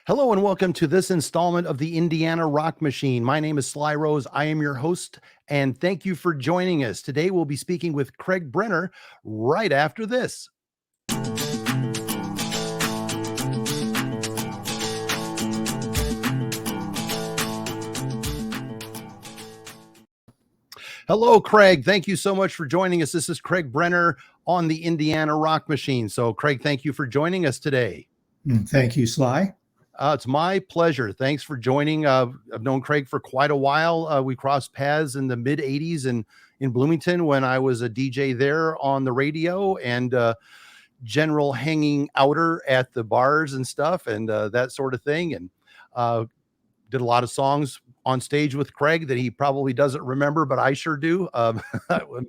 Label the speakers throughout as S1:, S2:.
S1: Hello and welcome to this installment of the Indiana Rock Machine. My name is Sly Rose. I am your host, and thank you for joining us. Today we'll be speaking with Craig Brenner right after this. Hello, Craig. Thank you so much for joining us. This is Craig Brenner on the Indiana Rock Machine. So, Craig, thank you for joining us today.
S2: Thank you, Sly.
S1: It's my pleasure. Thanks for joining. I've known Craig for quite a while. We crossed paths in the mid 80s and in Bloomington when I was a DJ there on the radio and general hanging outer at the bars and stuff and that sort of thing. And did a lot of songs on stage with Craig that he probably doesn't remember, but I sure do.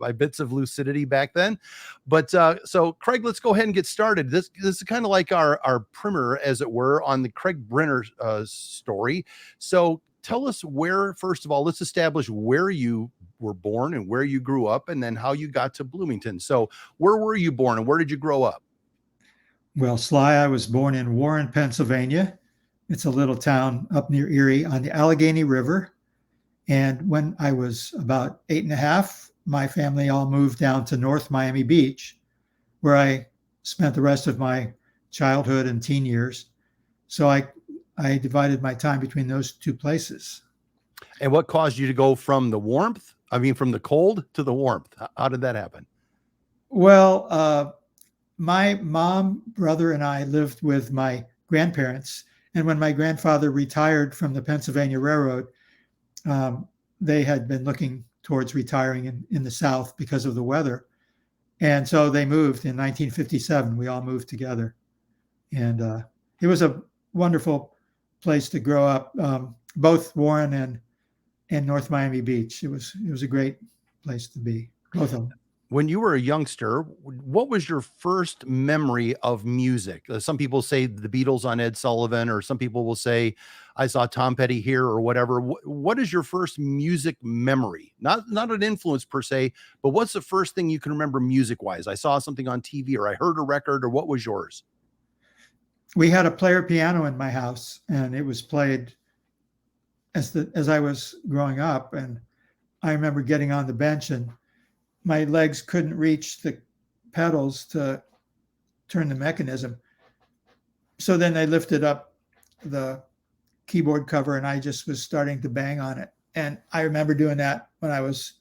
S1: My bits of lucidity back then. But so Craig, let's go ahead and get started. This is kind of like our primer, as it were, on the Craig Brenner story. So tell us where, first of all, let's establish where you were born and where you grew up, and then how you got to Bloomington. So where were you born and where did you grow up?
S2: Well, Sly, I was born in Warren, Pennsylvania. It's a little town up near Erie on the Allegheny River. And when I was about 8.5, my family all moved down to North Miami Beach, where I spent the rest of my childhood and teen years. So I divided my time between those two places.
S1: And what caused you to go from the from the cold to the warmth? How did that happen?
S2: Well, my mom, brother, and I lived with my grandparents. And when my grandfather retired from the Pennsylvania Railroad, they had been looking towards retiring in the South because of the weather. And so they moved in 1957. We all moved together. And it was a wonderful place to grow up, both Warren and North Miami Beach. It was a great place to be, both of them.
S1: When you were a youngster, what was your first memory of music? Some people say the Beatles on Ed Sullivan, or some people will say, I saw Tom Petty here, or whatever. What is your first music memory? Not an influence per se, but what's the first thing you can remember music-wise? I saw something on TV, or I heard a record, or what was yours?
S2: We had a player piano in my house, and it was played as I was growing up. And I remember getting on the bench and my legs couldn't reach the pedals to turn the mechanism. So then they lifted up the keyboard cover and I just was starting to bang on it. And I remember doing that when I was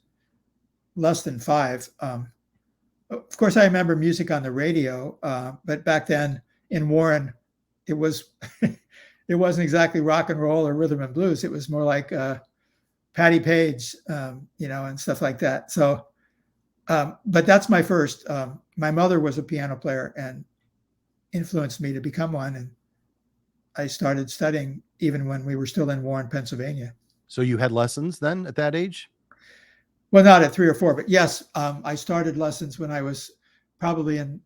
S2: less than 5. Of course, I remember music on the radio, but back then in Warren, it was it wasn't exactly rock and roll or rhythm and blues. It was more like Patti Page, and stuff like that. So but that's my first. My mother was a piano player and influenced me to become one. And I started studying even when we were still in Warren, Pennsylvania.
S1: So you had lessons then at that age?
S2: Well, not at 3 or 4, but yes, I started lessons when I was probably in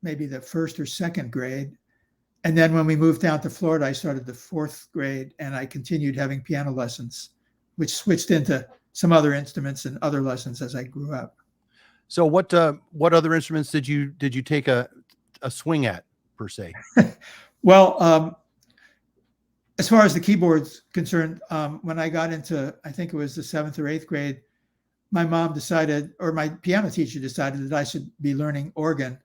S2: maybe the 1st or 2nd grade. And then when we moved down to Florida, I started the 4th grade and I continued having piano lessons, which switched into some other instruments and other lessons as I grew up.
S1: So what other instruments did you take a swing at per se?
S2: Well, as far as the keyboard's concerned, when I got into, I think it was the 7th or 8th grade, my mom decided, or my piano teacher decided that I should be learning organ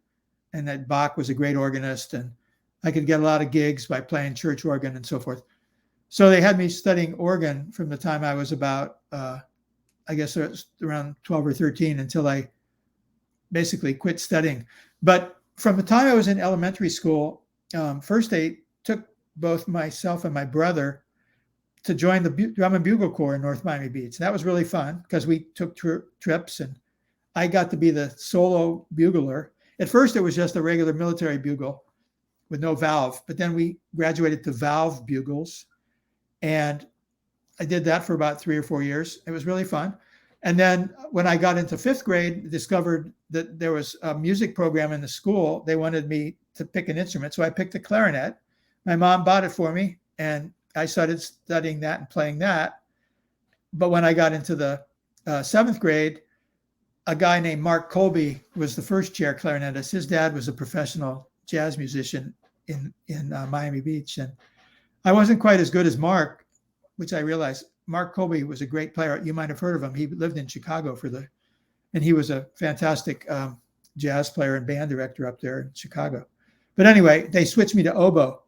S2: and that Bach was a great organist and I could get a lot of gigs by playing church organ and so forth. So they had me studying organ from the time I was about, I guess it was around 12 or 13 until I basically quit studying. But from the time I was in elementary school, first they took both myself and my brother to join the drum and bugle corps in North Miami Beach. That was really fun because we took trips and I got to be the solo bugler. At first it was just a regular military bugle with no valve, but then we graduated to valve bugles. And I did that for about 3 or 4 years. It was really fun. And then when I got into 5th grade, discovered that there was a music program in the school. They wanted me to pick an instrument. So I picked the clarinet. My mom bought it for me and I started studying that and playing that. But when I got into the 7th grade, a guy named Mark Colby was the first chair clarinetist. His dad was a professional jazz musician in Miami Beach. And I wasn't quite as good as Mark, which I realized. Mark Colby was a great player. You might have heard of him. He lived in Chicago and he was a fantastic jazz player and band director up there in Chicago. But anyway, they switched me to oboe,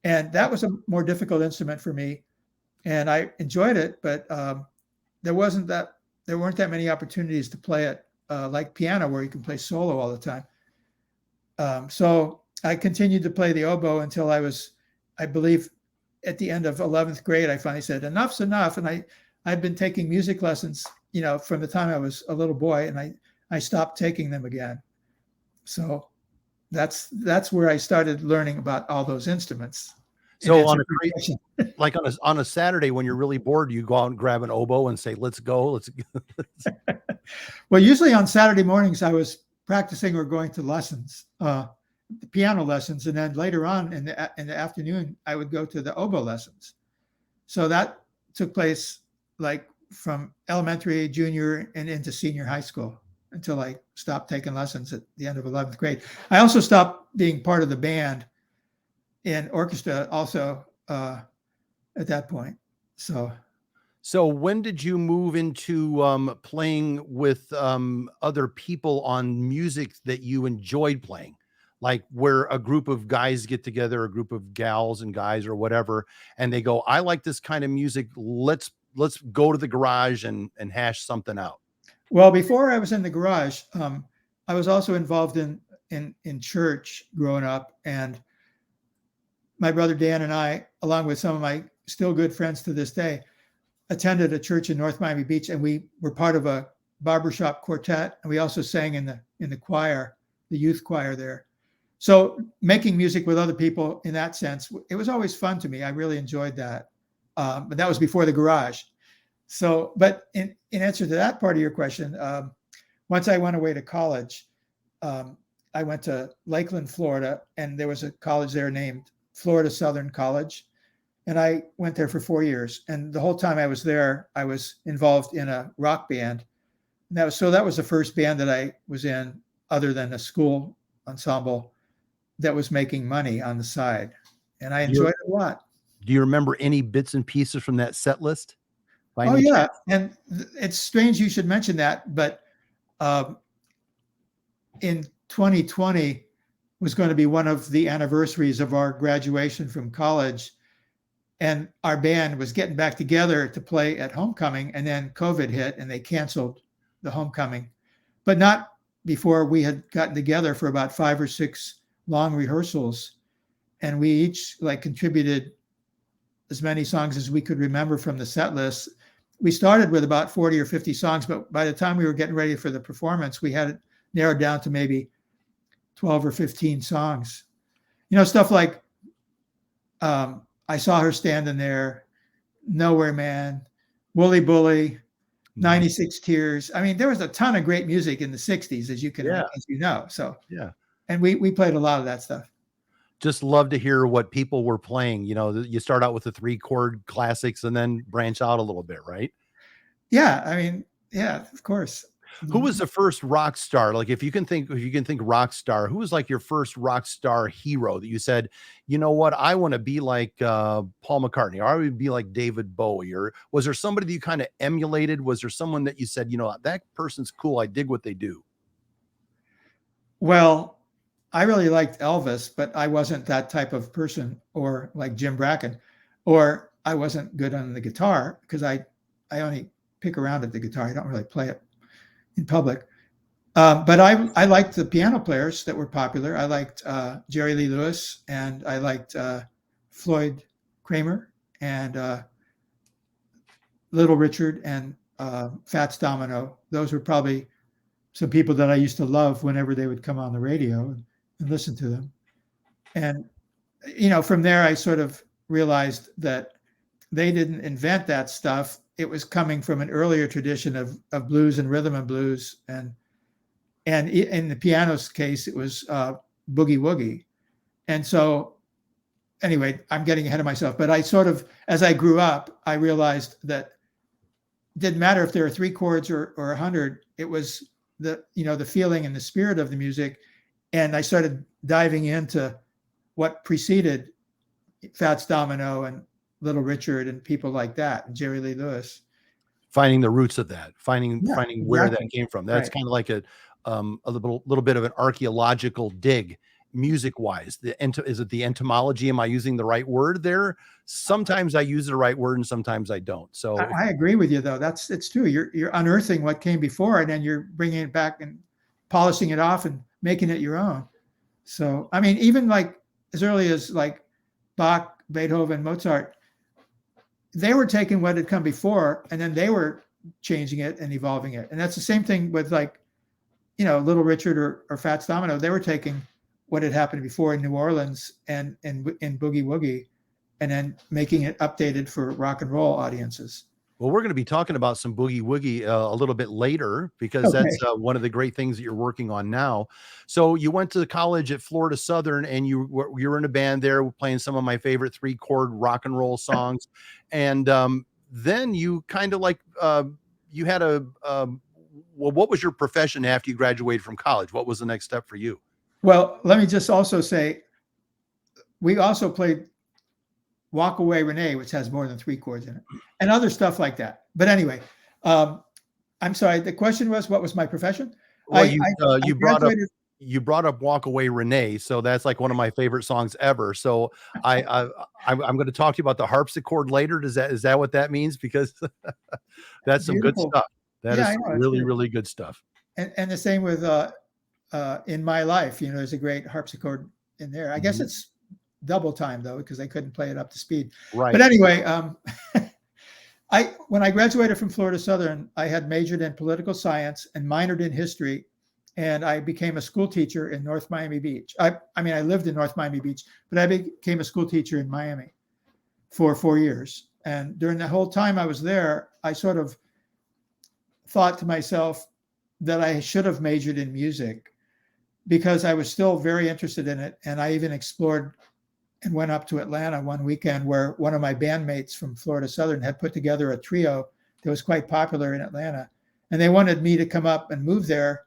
S2: and that was a more difficult instrument for me, and I enjoyed it. But there weren't that many opportunities to play it like piano, where you can play solo all the time. So I continued to play the oboe until I believe, at the end of 11th grade, I finally said, enough's enough. And I'd been taking music lessons, from the time I was a little boy, and I stopped taking them again. So that's where I started learning about all those instruments.
S1: So on a Saturday when you're really bored, you go out and grab an oboe and say, let's go.
S2: Well, usually on Saturday mornings, I was practicing or going to lessons, piano lessons, and then later on in the afternoon, I would go to the oboe lessons. So that took place like from elementary, junior, and into senior high school until I stopped taking lessons at the end of 11th grade. I also stopped being part of the band in orchestra also at that point.
S1: So when did you move into playing with other people on music that you enjoyed playing? Like where a group of guys get together, a group of gals and guys or whatever, and they go, I like this kind of music. Let's go to the garage and hash something out.
S2: Well, before I was in the garage, I was also involved in church growing up, and my brother Dan and I, along with some of my still good friends to this day, attended a church in North Miami Beach, and we were part of a barbershop quartet, and we also sang in the choir, the youth choir there. So making music with other people in that sense, it was always fun to me. I really enjoyed that. But that was before the garage. So, but in answer to that part of your question, once I went away to college, I went to Lakeland, Florida, and there was a college there named Florida Southern College. And I went there for 4 years. And the whole time I was there, I was involved in a rock band. And that was the first band that I was in, other than a school ensemble that was making money on the side. And I enjoyed it a lot.
S1: Do you remember any bits and pieces from that set list?
S2: Oh, yeah. And it's strange you should mention that, but in 2020 was going to be one of the anniversaries of our graduation from college. And our band was getting back together to play at homecoming, and then COVID hit and they canceled the homecoming, but not before we had gotten together for about 5 or 6 long rehearsals. And we each contributed as many songs as we could remember from the set list. We started with about 40 or 50 songs, but by the time we were getting ready for the performance, we had it narrowed down to maybe 12 or 15 songs. Stuff like I Saw Her Standing There, Nowhere Man, Wooly Bully, 96 Tears. I mean, there was a ton of great music in the 60s, as you know. So,
S1: yeah.
S2: And we played a lot of that stuff.
S1: Just love to hear what people were playing. You start out with the 3-chord classics and then branch out a little bit, right?
S2: Yeah. I mean, yeah, of course.
S1: Who was the first rock star? Like if you can think rock star, who was like your first rock star hero that you said, you know what, I want to be like Paul McCartney, or I would be like David Bowie? Or was there somebody that you kind of emulated? Was there someone that you said, that person's cool, I dig what they do?
S2: Well, I really liked Elvis, but I wasn't that type of person, or like Jim Bracken, or I wasn't good on the guitar because I only pick around at the guitar. I don't really play it in public. But I liked the piano players that were popular. I liked Jerry Lee Lewis, and I liked Floyd Kramer, and Little Richard, and Fats Domino. Those were probably some people that I used to love whenever they would come on the radio and listen to them. And, from there, I sort of realized that they didn't invent that stuff. It was coming from an earlier tradition of blues and rhythm and blues. And in the piano's case, it was boogie woogie. And so anyway, I'm getting ahead of myself, but I sort of, as I grew up, I realized that it didn't matter if there were 3 chords or 100. It was the feeling and the spirit of the music. And I started diving into what preceded Fats Domino and Little Richard and people like that, and Jerry Lee Lewis.
S1: Finding the roots of that, finding
S2: Yeah,
S1: where that
S2: exactly.
S1: came from. That's
S2: Right.
S1: kind of like a little bit of an archaeological dig, music wise. Is it the entomology? Am I using the right word there? Sometimes I use the right word, and sometimes I don't. So
S2: I agree with you, though. It's true. You're unearthing what came before, and then you're bringing it back and polishing it off and making it your own. So, I mean, even like as early as like Bach, Beethoven, Mozart, they were taking what had come before, and then they were changing it and evolving it. And that's the same thing with like, Little Richard or Fats Domino. They were taking what had happened before in New Orleans and in Boogie Woogie, and then making it updated for rock and roll audiences.
S1: well, we're going to be talking about some boogie woogie a little bit later because
S2: Okay.
S1: that's one of the great things that you're working on now. So you went to college at Florida Southern, and you were in a band there playing some of my favorite 3-chord rock and roll songs, and then you kind of like you had well, what was your profession after you graduated from college? What was the next step for you?
S2: Well, let me just also say we also played Walk Away Renee, which has more than 3 chords in it, and other stuff like that. But anyway, um, I'm sorry. The question was, what was my profession?
S1: Well,
S2: I
S1: you brought up
S2: graduated.
S1: Walk Away Renee, so that's like one of my favorite songs ever. So I, I I'm going to talk to you about the harpsichord later. Is that what that means? Because that's some good
S2: Beautiful.
S1: stuff. That
S2: Yeah,
S1: is
S2: I
S1: some
S2: know. It's
S1: really,
S2: good.
S1: really good stuff.
S2: And the same with In My Life. There's a great harpsichord in there. I guess
S1: Mhm.
S2: it's double time though, because I couldn't play it up to speed. But
S1: Right.
S2: anyway, when I graduated from Florida Southern, I had majored in political science and minored in history, and I became a school teacher in North Miami Beach. I mean, I lived in North Miami Beach, but I became a school teacher in Miami for 4 years. And during the whole time I was there, I sort of thought to myself that I should have majored in music because I was still very interested in it. And I even explored and went up to Atlanta one weekend where one of my bandmates from Florida Southern had put together a trio that was quite popular in Atlanta. And they wanted me to come up and move there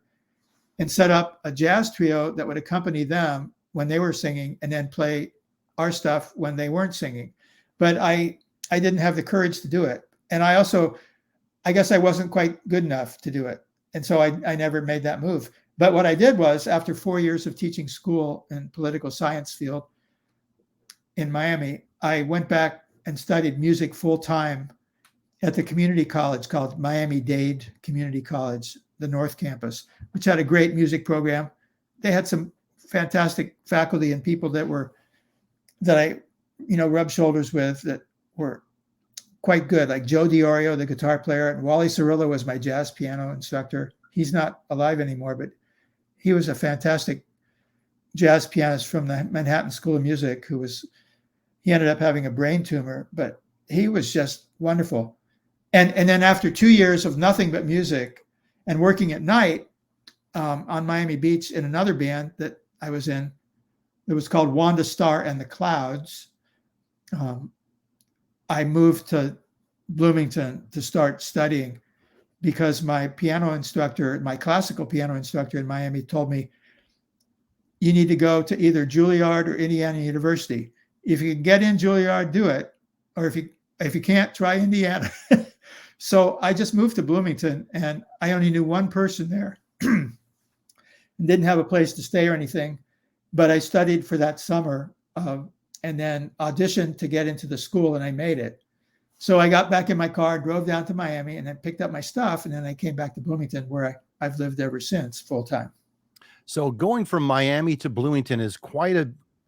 S2: and set up a jazz trio that would accompany them when they were singing and then play our stuff when they weren't singing. But I didn't have the courage to do it. And I guess I wasn't quite good enough to do it. And so I never made that move. But what I did was, after 4 years of teaching school in political science field in Miami, I went back and studied music full time at the community college called Miami-Dade Community College, the North Campus, which had a great music program. They had some fantastic faculty and people that I, rubbed shoulders with that were quite good, like Joe DiOrio, the guitar player, and Wally Cirillo was my jazz piano instructor. He's not alive anymore, but he was a fantastic jazz pianist from the Manhattan School of Music he ended up having a brain tumor, but he was just wonderful. And then after 2 years of nothing but music and working at night on Miami Beach in another band that I was in, it was called Wanda Star and the Clouds. I moved to Bloomington to start studying because my classical piano instructor in Miami told me, you need to go to either Juilliard or Indiana University. If you can get in Juilliard, do it. Or if you can't, try Indiana. So I just moved to Bloomington, and I only knew one person there and didn't have a place to stay or anything. But I studied for that summer and then auditioned to get into the school, and I made it. So I got back in my car, drove down to Miami, and then picked up my stuff. And then I came back to Bloomington, where I've lived ever since, full time.
S1: So going from Miami to Bloomington is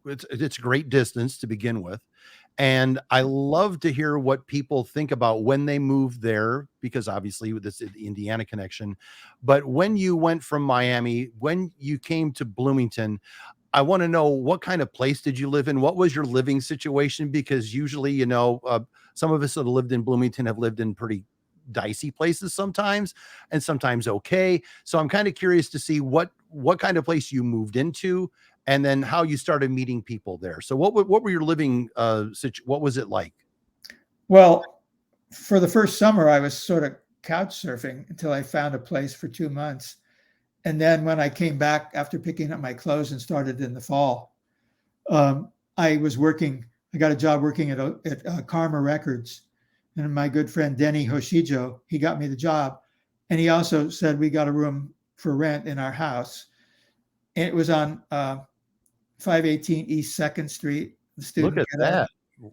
S1: it's a great distance to begin with. And I love to hear what people think about when they moved there, because obviously with this Indiana connection. But when you went from Miami, when you came to Bloomington, I want to know, what kind of place did you live in? What was your living situation? Because usually, some of us that have lived in Bloomington have lived in pretty dicey places sometimes, and sometimes okay. So I'm kind of curious to see what kind of place you moved into, and then how you started meeting people there. So what were your living what was it like?
S2: Well, for the first summer, I was sort of couch surfing until I found a place for 2 months. And then when I came back after picking up my clothes and started in the fall, I was working I got a job working at Karma Records, and my good friend Denny Hoshijo, he got me the job, and he also said we got a room for rent in our house, and it was on 518 East Second Street, the
S1: Look
S2: student
S1: at
S2: ghetto,
S1: that.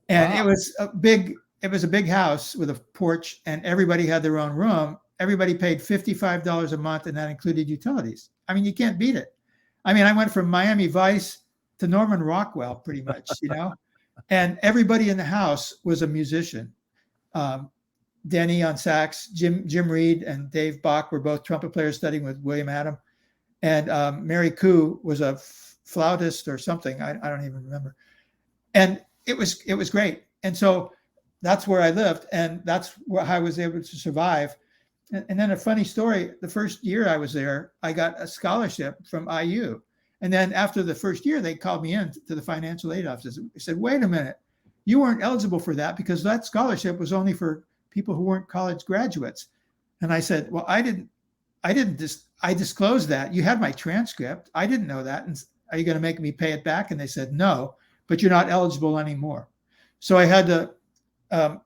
S2: and
S1: Wow.
S2: it was a big house with a porch, and everybody had their own room. Everybody paid $55 a month, and that included utilities. I mean, you can't beat it. I mean, I went from Miami Vice to Norman Rockwell, pretty much, and everybody in the house was a musician. Um, Denny on sax, Jim Reed and Dave Bach were both trumpet players studying with William Adam, and Mary Koo was a flautist or something. I don't even remember. And it was great. And so that's where I lived, and that's where I was able to survive. And then a funny story: the first year I was there, I got a scholarship from IU. And then after the first year, they called me in to the financial aid office. They said, "Wait a minute, you weren't eligible for that because that scholarship was only for people who weren't college graduates." And I said, "Well, I disclosed that. You had my transcript. I didn't know that. And are you going to make me pay it back?" And they said, "No, but you're not eligible anymore." So I had to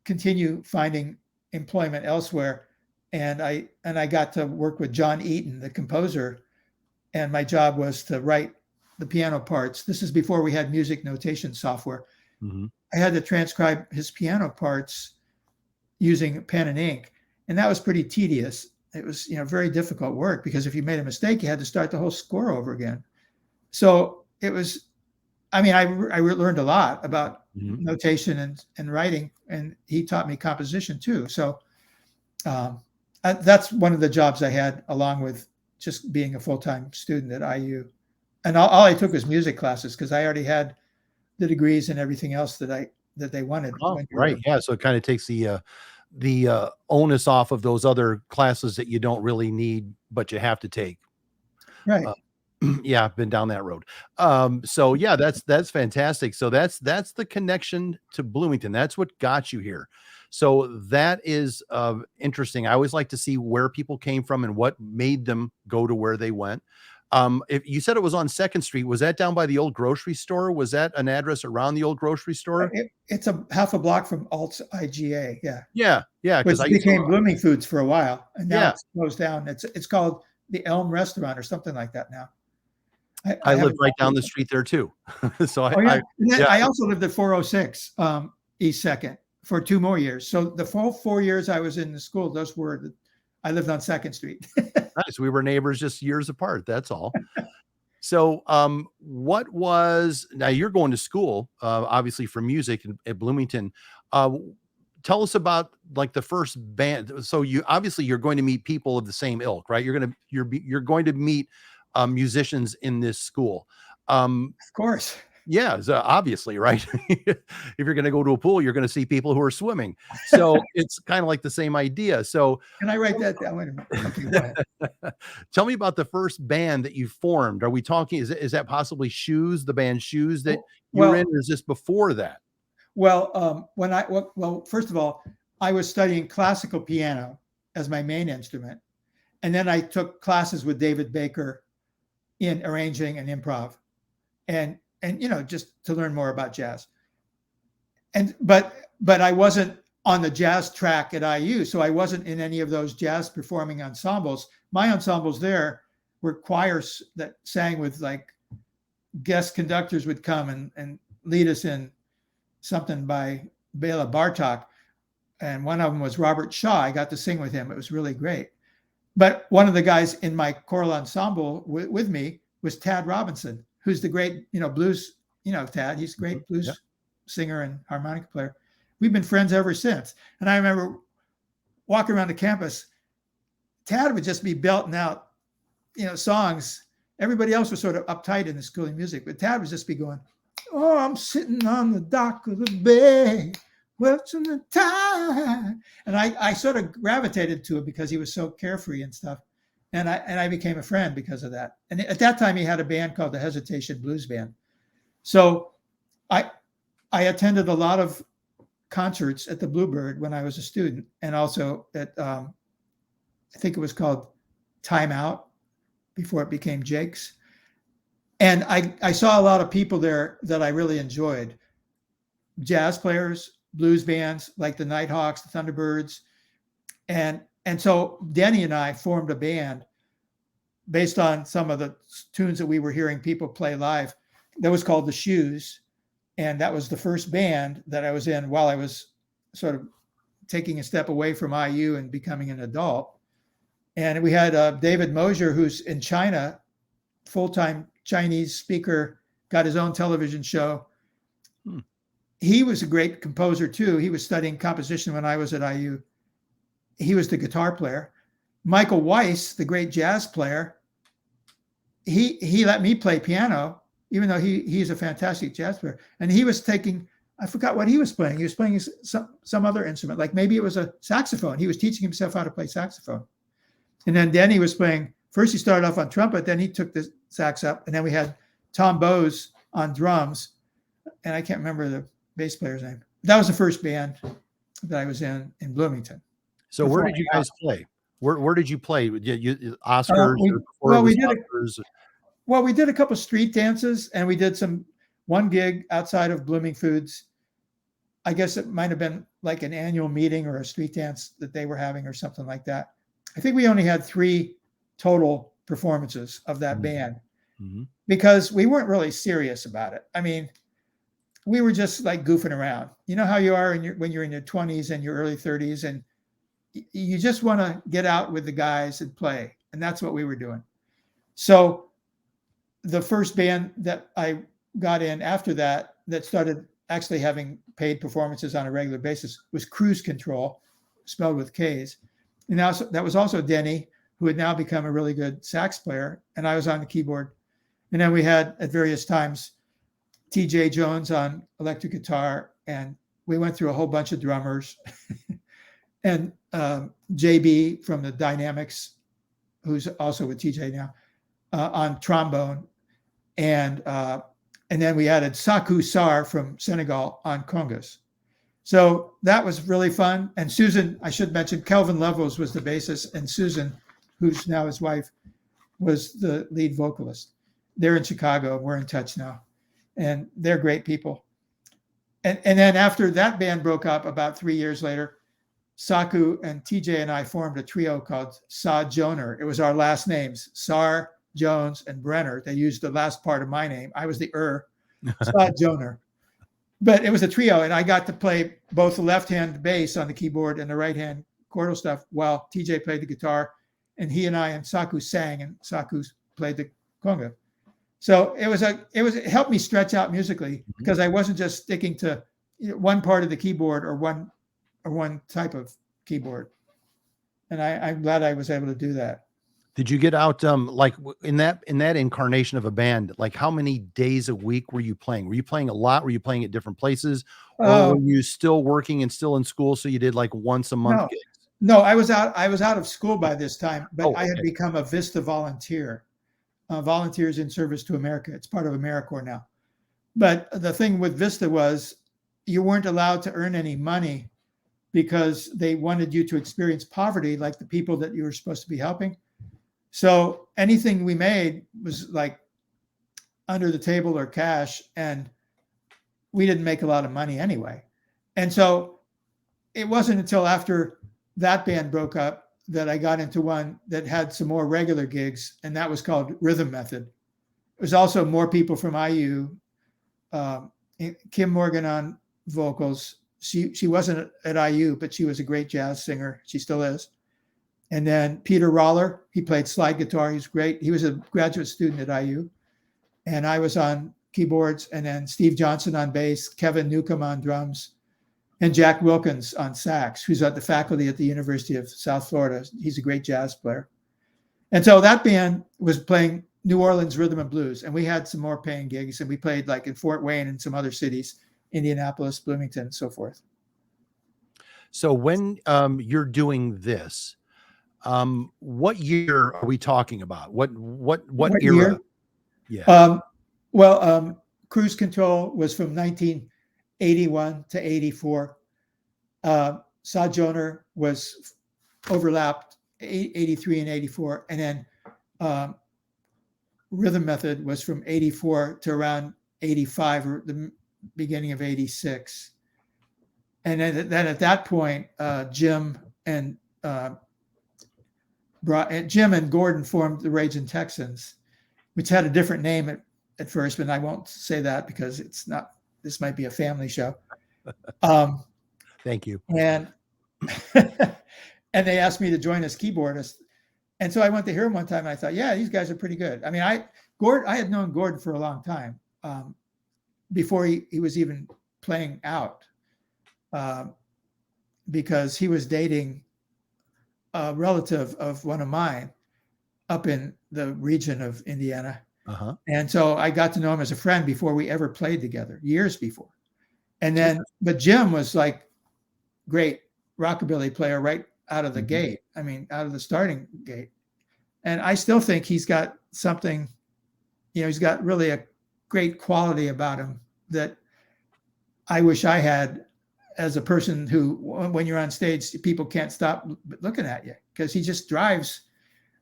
S2: continue finding employment elsewhere, and I got to work with John Eaton, the composer, and my job was to write the piano parts. This is before we had music notation software.
S1: Mm-hmm.
S2: I had to transcribe his piano parts using pen and ink, and that was pretty tedious. It was very difficult work because if you made a mistake, you had to start the whole score over again. So it was. I mean, I learned a lot about notation and writing, and he taught me composition too. So that's one of the jobs I had, along with just being a full-time student at IU. And all I took was music classes because I already had the degrees and everything else that they wanted.
S1: Oh, right. Yeah. So it kind of takes the onus off of those other classes that you don't really need, but you have to take.
S2: Right.
S1: Yeah, I've been down that road. So yeah, that's fantastic. So that's the connection to Bloomington. That's what got you here. So that is interesting. I always like to see where people came from and what made them go to where they went. If you said it was on Second Street, was that down by the old grocery store? Was that an address around the old grocery store?
S2: It's a half a block from Alt's IGA. Yeah.
S1: Yeah, yeah.
S2: Which
S1: Because I used to,
S2: became Blooming Foods for a while, and now
S1: yeah,
S2: it's closed down. It's called the Elm Restaurant or something like that now. I
S1: I lived
S2: haven't.
S1: right down the street there too. So
S2: Oh yeah,
S1: I
S2: and then
S1: yeah,
S2: I also lived at 406 East Second for 2 more years. So the full 4 years I was in the school, I lived on Second Street.
S1: nice. We were neighbors just years apart. That's all. So, what was now you're going to school, obviously for music at Bloomington. Uh, Tell us about like the first band. So you're going to meet people of the same ilk, right? You're going to meet musicians in this school.
S2: Of course.
S1: Yeah, so obviously, right? If you're going to go to a pool, you're going to see people who are swimming. So it's kind of like the same idea. So
S2: Can I write that down? Wait a minute. Okay, go ahead.
S1: tell me about the first band that you formed. Are we talking, is that possibly Shoes, the band Shoes that you were in,
S2: Well,
S1: or is this before that?
S2: first of all, I was studying classical piano as my main instrument, and then I took classes with David Baker in arranging and improv, and just to learn more about jazz. And but I wasn't on the jazz track at IU, so I wasn't in any of those jazz performing ensembles. My ensembles there were choirs that sang with like guest conductors would come and lead us in something by Bela Bartok, and one of them was Robert Shaw. I got to sing with him. It was really great. But one of the guys in my choral ensemble with me was Tad Robinson, who's the great, blues, Tad. He's a great blues singer and harmonica player. We've been friends ever since. And I remember walking around the campus, Tad would just be belting out, songs. Everybody else was sort of uptight in the school of music, but Tad would just be going, "Oh, I'm sitting on the dock of the bay, watching the tide." And I sort of gravitated to him because he was so carefree and stuff. And I became a friend because of that. And at that time, he had a band called the Hesitation Blues Band. So I attended a lot of concerts at the Bluebird when I was a student, and also at I think it was called Time Out before it became Jake's. And I saw a lot of people there that I really enjoyed. jazz players, blues bands like the Nighthawks, the Thunderbirds, and so Denny and I formed a band based on some of the tunes that we were hearing people play live. That was called the Shoes, and that was the first band that I was in while I was sort of taking a step away from IU and becoming an adult. And we had David Mosier, who's in China, full-time Chinese speaker, got his own television show. He was a great composer too. He was studying composition when I was at IU. He was the guitar player. Michael Weiss, the great jazz player, he let me play piano, even though he's a fantastic jazz player. And he was taking, I forgot what he was playing. He was playing some other instrument, like maybe it was a saxophone. He was teaching himself how to play saxophone. And then Denny was playing, first he started off on trumpet, then he took the sax up, and then we had Tom Bowes on drums, and I can't remember the bass player's name. That was the first band that I was in Bloomington.
S1: So where did you guys play? Where did you play? Oscars?
S2: We did a couple of street dances, and we did one gig outside of Blooming Foods. I guess it might have been like an annual meeting or a street dance that they were having or something like that. I think we only had 3 total performances of that band because we weren't really serious about it. I mean, we were just like goofing around. You know how you are when you're in your 20s and your early 30s, and you just want to get out with the guys and play. And that's what we were doing. So the first band that I got in after that started actually having paid performances on a regular basis was Cruise Control, spelled with K's. And now that was also Denny, who had now become a really good sax player, and I was on the keyboard. And then we had at various times TJ Jones on electric guitar, and we went through a whole bunch of drummers. And JB from the Dynamics, who's also with TJ now, on trombone. And then we added Saku Sar from Senegal on congas. So that was really fun. And Susan, I should mention, Kelvin Levels was the bassist, and Susan, who's now his wife, was the lead vocalist. They're in Chicago. We're in touch now. And they're great people. And then after that band broke up about 3 years later, Saku and TJ and I formed a trio called Sa Joner. It was our last names, Sar, Jones, and Brenner. They used the last part of my name. I was the Sa Joner. But it was a trio, and I got to play both the left-hand bass on the keyboard and the right-hand chordal stuff while TJ played the guitar, and he and I and Saku sang, and Saku played the conga. So it helped me stretch out musically because I wasn't just sticking to one part of the keyboard or one type of keyboard. And I'm glad I was able to do that.
S1: Did you get out like in that incarnation of a band? Like how many days a week were you playing? Were you playing a lot? Were you playing at different places, or were you still working and still in school? So you did like once a month gigs?
S2: No, I was out of school by this time, but I had become a Vista volunteer. Volunteers in Service to America. It's part of AmeriCorps now. But the thing with Vista was you weren't allowed to earn any money because they wanted you to experience poverty like the people that you were supposed to be helping. So anything we made was like under the table or cash, and we didn't make a lot of money anyway. And so it wasn't until after that band broke up that I got into one that had some more regular gigs, and that was called Rhythm Method. It was also more people from IU. Kim Morgan on vocals. She wasn't at IU, but she was a great jazz singer. She still is. And then Peter Roller, he played slide guitar. He's great. He was a graduate student at IU. And I was on keyboards, and then Steve Johnson on bass, Kevin Newcomb on drums, and Jack Wilkins on sax, who's at the faculty at the University of South Florida. He's a great jazz player. And so that band was playing New Orleans rhythm and blues, and we had some more paying gigs, and we played like in Fort Wayne and some other cities, Indianapolis, Bloomington, and so forth.
S1: So when you're doing this, what year are we talking about? What era?
S2: Year?
S1: Yeah.
S2: Cruise Control was from 1981 to 84. Sa Joner was overlapped 83 and 84. And then Rhythm Method was from 84 to around 85, or the beginning of '86. And then at that point, Jim and Gordon formed the Raging Texans, which had a different name at first, but I won't say that because it's not. This might be a family show.
S1: Thank you.
S2: And and they asked me to join as keyboardist, and so I went to hear him one time, and I thought, yeah, these guys are pretty good. I mean, I had known Gordon for a long time before he was even playing out, because he was dating a relative of one of mine up in the region of Indiana.
S1: Uh-huh.
S2: And so I got to know him as a friend before we ever played together, years before. And then, but Jim was like great rockabilly player right out of the gate. I mean, out of the starting gate. And I still think he's got something, he's got really a great quality about him that I wish I had as a person who, when you're on stage, people can't stop looking at you because he just drives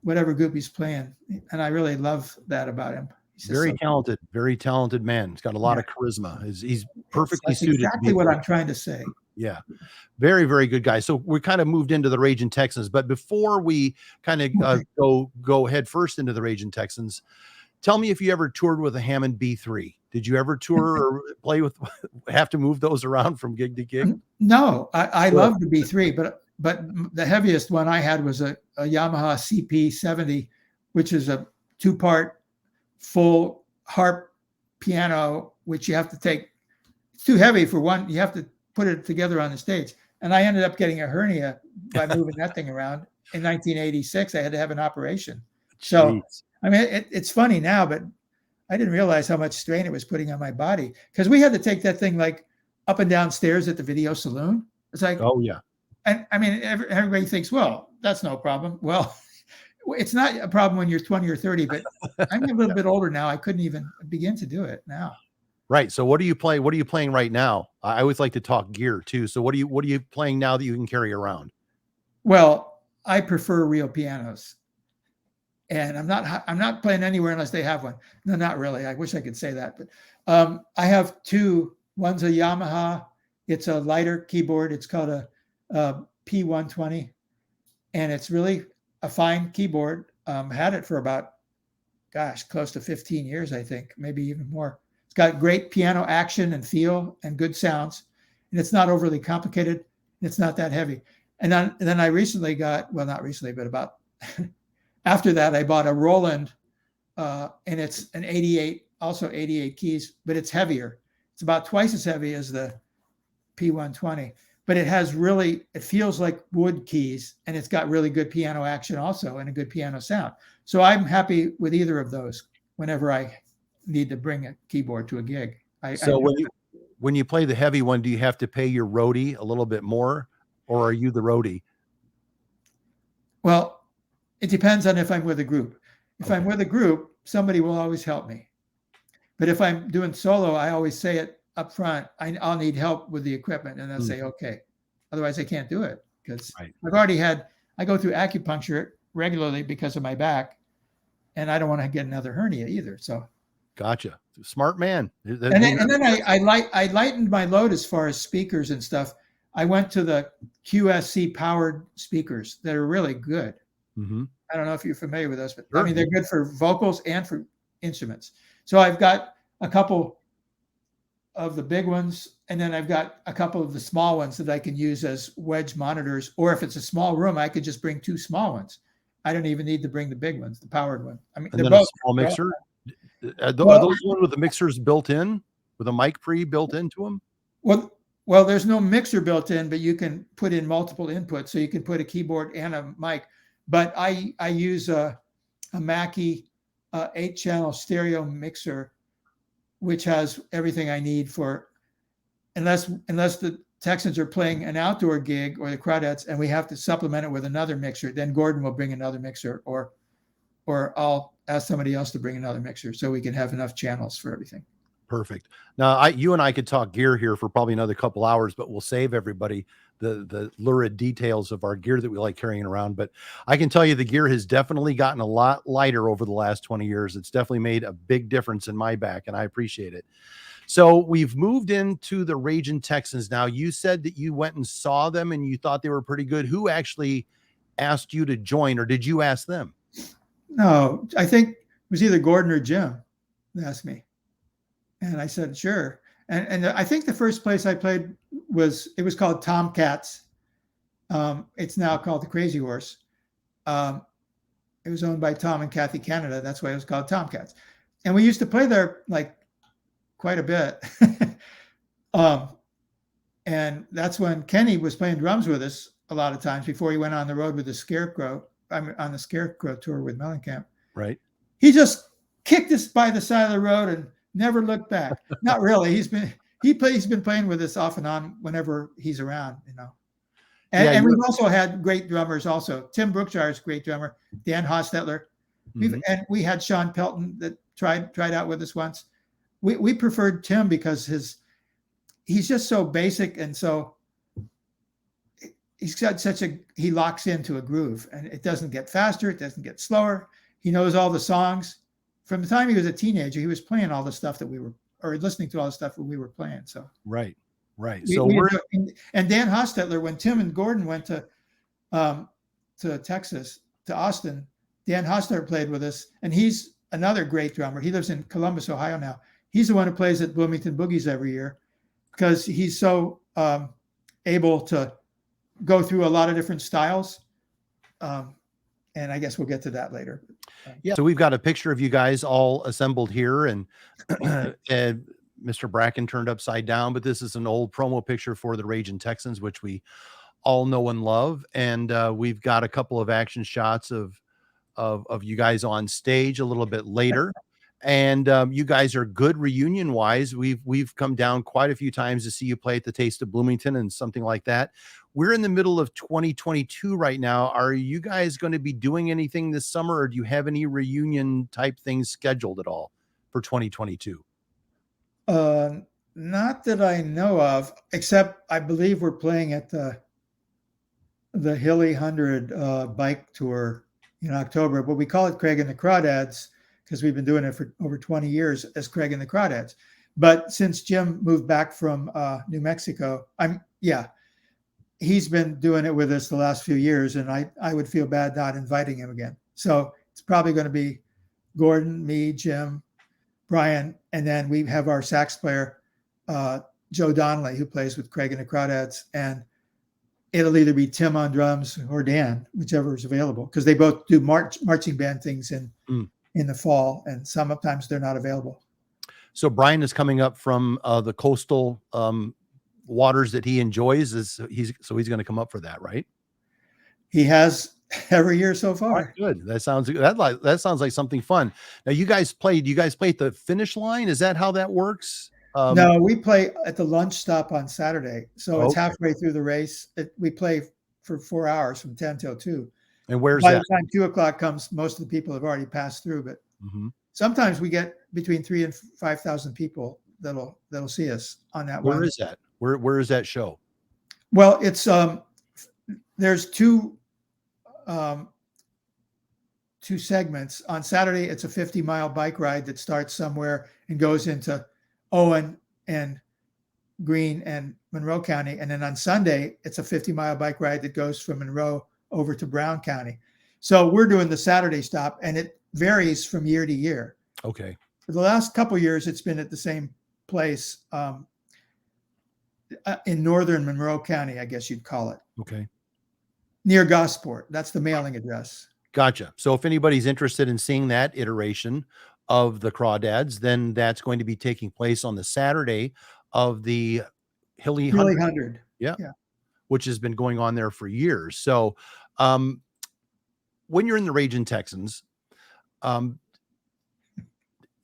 S2: whatever group he's playing. And I really love that about him.
S1: Very talented man. He's got a lot of charisma. He's perfectly suited.
S2: Exactly what I'm trying to say.
S1: Yeah. Very, very good guy. So we kind of moved into the Raging Texans, but before we kind of go head first into the Raging Texans, tell me if you ever toured with a Hammond B3. Did you ever tour or play with, have to move those around from gig to gig?
S2: No, I love the B3, but the heaviest one I had was a Yamaha CP70, which is a 2-part full harp piano, which you have to take. It's too heavy for one. You have to put it together on the stage. And I ended up getting a hernia by moving that thing around. In 1986, I had to have an operation. So, I mean, it's funny now, but I didn't realize how much strain it was putting on my body, because we had to take that thing like up and down stairs at the video saloon. It's like,
S1: oh yeah.
S2: And I mean, everybody thinks, well, that's no problem. Well, it's not a problem when you're 20 or 30, but I'm a little bit older now. I couldn't even begin to do it now.
S1: Right. So what do you play? What are you playing right now? I always like to talk gear too. So what are you playing now that you can carry around?
S2: Well, I prefer real pianos. And I'm not playing anywhere unless they have one. No, not really. I wish I could say that, but I have two. One's a Yamaha. It's a lighter keyboard. It's called a P120, and it's really a fine keyboard. Had it for about, close to 15 years, I think, maybe even more. It's got great piano action and feel and good sounds, and it's not overly complicated. It's not that heavy. And then I recently got, well, not recently, but about after that, I bought a Roland, and it's an 88, also 88 keys, but it's heavier. It's about twice as heavy as the P120, but it feels like wood keys, and it's got really good piano action also and a good piano sound. So I'm happy with either of those whenever I need to bring a keyboard to a gig.
S1: When you play the heavy one, do you have to pay your roadie a little bit more, or are you the roadie?
S2: Well, it depends on if I'm with a group. If I'm with a group, somebody will always help me. But if I'm doing solo, I always say it up front. I'll need help with the equipment, and they'll say, okay. Otherwise, I can't do it, because I go through acupuncture regularly because of my back, and I don't want to get another hernia either. So,
S1: gotcha. Smart man.
S2: And then I lightened my load as far as speakers and stuff. I went to the QSC powered speakers that are really good.
S1: Mm-hmm.
S2: I don't know if you're familiar with those, but I mean, they're good for vocals and for instruments. So I've got a couple of the big ones, and then I've got a couple of the small ones that I can use as wedge monitors. Or if it's a small room, I could just bring two small ones. I don't even need to bring the big ones, the powered one. I mean,
S1: and they're both a small mixer. Are those ones with the mixers built in, with a mic built into them?
S2: Well, there's no mixer built in, but you can put in multiple inputs, so you can put a keyboard and a mic. But I use a Mackie 8-channel stereo mixer, which has everything I need for, unless the Texans are playing an outdoor gig or the Crawdads, and we have to supplement it with another mixer. Then Gordon will bring another mixer, or I'll ask somebody else to bring another mixer, so we can have enough channels for everything.
S1: Perfect. Now, you and I could talk gear here for probably another couple hours, but we'll save everybody the lurid details of our gear that we like carrying around. But I can tell you the gear has definitely gotten a lot lighter over the last 20 years. It's definitely made a big difference in my back, and I appreciate it. So we've moved into the Raging Texans now. You said that you went and saw them and you thought they were pretty good. Who actually asked you to join, or did you ask them?
S2: No, I think it was either Gordon or Jim that asked me, and I said sure. And I think the first place I played was called Tomcats. It's now called the Crazy Horse. It was owned by Tom and Kathy Canada. That's why it was called Tomcats. And we used to play there like quite a bit. And that's when Kenny was playing drums with us a lot of times before he went on the road with the Scarecrow. I'm on the Scarecrow tour with Mellencamp.
S1: Right.
S2: He just kicked us by the side of the road and never looked back. Not really. He's been playing with us off and on whenever he's around, you know. And we've also had great drummers also. Tim Brookshire is a great drummer. Dan Hostetler. And we had Sean Pelton that tried out with us once. We preferred Tim because he's just so basic, and so he's got he locks into a groove, and it doesn't get faster, it doesn't get slower. He knows all the songs. From the time he was a teenager, he was playing all the stuff that listening to all the stuff that we were playing. So
S1: right.
S2: And Dan Hostetler, when Tim and Gordon went to Texas, to Austin, Dan Hostetler played with us, and he's another great drummer. He lives in Columbus, Ohio now. He's the one who plays at Bloomington Boogies every year because he's so able to go through a lot of different styles. And I guess we'll get to that later.
S1: Yeah. So we've got a picture of you guys all assembled here, and Mr. Bracken turned upside down, but this is an old promo picture for the Raging Texans, which we all know and love. And we've got a couple of action shots of you guys on stage a little bit later. And you guys are good reunion wise. We've come down quite a few times to see you play at the Taste of Bloomington and something like that. We're in the middle of 2022 right now. Are you guys going to be doing anything this summer, or do you have any reunion type things scheduled at all for 2022?
S2: Not that I know of, except I believe we're playing at the Hilly 100 bike tour in October, but we call it Craig and the Crawdads because we've been doing it for over 20 years as Craig and the Crawdads. But since Jim moved back from New Mexico, he's been doing it with us the last few years, and I would feel bad not inviting him again. So it's probably going to be Gordon, me, Jim, Brian, and then we have our sax player, Joe Donnelly, who plays with Craig and the Crawdads, and it'll either be Tim on drums or Dan, whichever is available, because they both do marching band things in the fall, and sometimes they're not available.
S1: So Brian is coming up from the coastal waters that he enjoys. He's going to come up for that, right?
S2: He has every year so far.
S1: Right, good. That sounds like something fun. Now you guys play at the finish line. Is that how that works?
S2: No, we play at the lunch stop on Saturday. So it's halfway through the race. We play for 4 hours from 10 till 2.
S1: And where's
S2: By
S1: that?
S2: the time 2 o'clock comes, most of the people have already passed through, but sometimes we get between 3,000 and 5,000 people that'll see us on that one.
S1: Where is that? Where is that show?
S2: Well, it's there's two segments. On Saturday, it's a 50-mile bike ride that starts somewhere and goes into Owen and Greene and Monroe County. And then on Sunday, it's a 50-mile bike ride that goes from Monroe over to Brown County. So we're doing the Saturday stop, and it varies from year to year.
S1: Okay.
S2: For the last couple of years, it's been at the same place in northern Monroe County, I guess you'd call it.
S1: Okay.
S2: Near Gosport. That's the mailing address.
S1: Gotcha. So if anybody's interested in seeing that iteration of the Crawdads, then that's going to be taking place on the Saturday of the Hilly
S2: 100.
S1: Yeah. Which has been going on there for years. So when you're in the Raging Texans,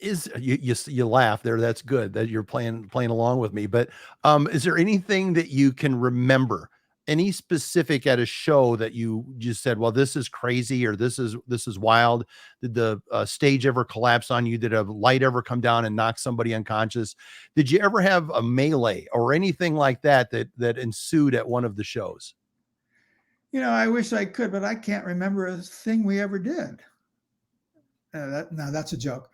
S1: you laugh there. That's good that you're playing along with me. But is there anything that you can remember, any specific at a show that you just said, well, this is crazy, or this is wild? Did the stage ever collapse on you? Did a light ever come down and knock somebody unconscious? Did you ever have a melee or anything like that ensued at one of the shows?
S2: I wish I could, but I can't remember a thing we ever did. No, that's a joke.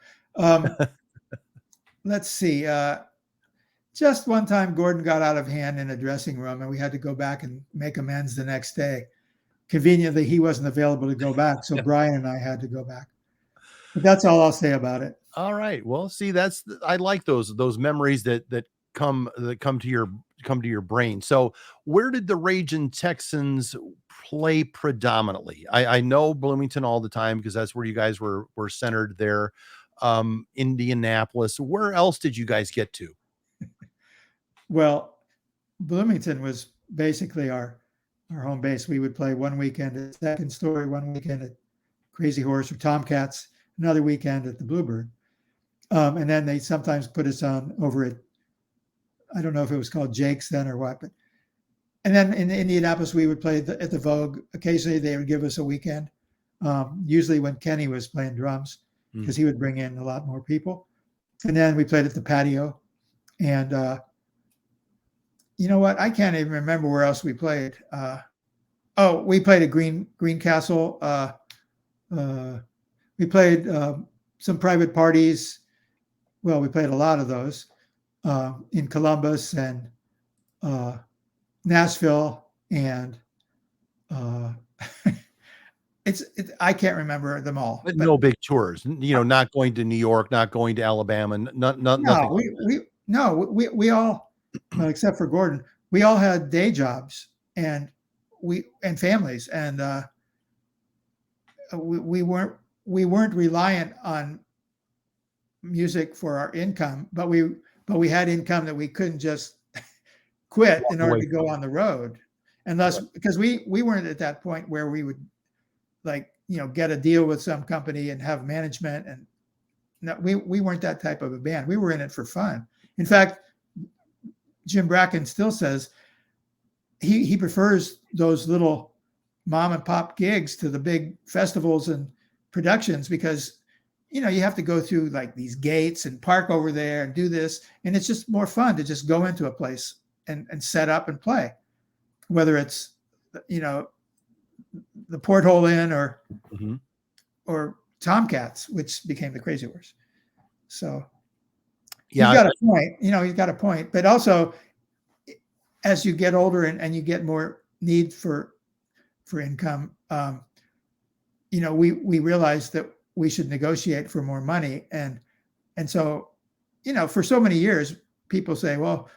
S2: Let's see. Just one time, Gordon got out of hand in a dressing room, and we had to go back and make amends the next day. Conveniently, he wasn't available to go back, so Brian and I had to go back. But that's all I'll say about it.
S1: All right. Well, see, I like those memories that come to your brain. So, where did the Ragin' Texans play predominantly? I know Bloomington all the time because that's where you guys were centered there. Indianapolis. Where else did you guys get to?
S2: Well, Bloomington was basically our home base. We would play one weekend at Second Story, one weekend at Crazy Horse or Tomcats, another weekend at the Bluebird. And then they sometimes put us on over at, I don't know if it was called Jake's then or what, but, and then in Indianapolis, we would play at the Vogue. Occasionally they would give us a weekend, usually when Kenny was playing drums, because he would bring in a lot more people. And then we played at the Patio. And you know what? I can't even remember where else we played. We played at Greencastle. We played some private parties. Well, we played a lot of those in Columbus and Nashville, and I can't remember them all.
S1: But no big tours, not going to New York, not going to Alabama, nothing.
S2: We all, well, except for Gordon, we all had day jobs and families, and we weren't reliant on music for our income, but we had income that we couldn't just quit in order to go on the road, unless because we weren't at that point where we would get a deal with some company and have management, and no, we weren't that type of a band. We were in it for fun. In fact, Jim Bracken still says he prefers those little mom and pop gigs to the big festivals and productions, because you have to go through like these gates and park over there and do this, and it's just more fun to just go into a place and set up and play, whether it's the Porthole Inn or Tomcats, which became the Crazy Horse. So yeah, he's got a point. He's got a point. But also, as you get older and you get more need for income, we realized that we should negotiate for more money, and so for so many years, people say, "Well,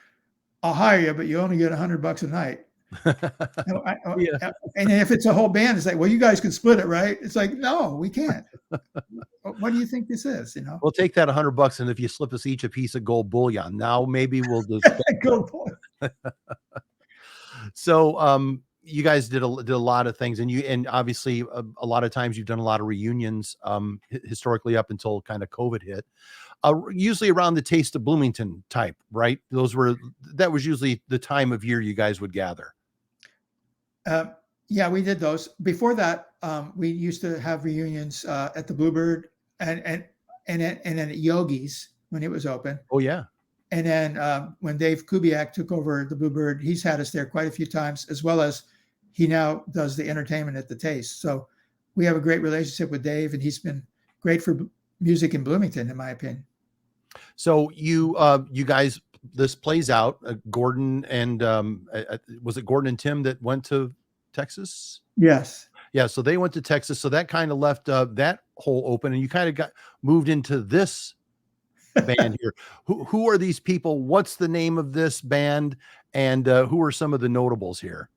S2: I'll hire you, but you only get $100 a night." Yeah. And if it's a whole band, it's like, "Well, you guys can split it, right?" It's like, "No, we can't." What do you think this is?
S1: We'll take that $100, and if you slip us each a piece of gold bullion, now maybe we'll just
S2: gold bullion.
S1: So, you guys did a lot of things, and obviously a lot of times you've done a lot of reunions, historically up until kind of COVID hit. Usually around the Taste of Bloomington type, right? That was usually the time of year you guys would gather.
S2: Yeah, we did those. Before that, we used to have reunions at the Bluebird and then at Yogi's when it was open.
S1: Oh yeah.
S2: And then when Dave Kubiak took over the Bluebird, he's had us there quite a few times, as well as he now does the entertainment at the Taste. So we have a great relationship with Dave, and he's been great for music in Bloomington, in my opinion.
S1: So you guys, this plays out. Gordon and was it Gordon and Tim that went to Texas?
S2: Yes.
S1: Yeah. So they went to Texas. So that kind of left that hole open, and you kind of got moved into this band here. Who are these people? What's the name of this band? And who are some of the notables here?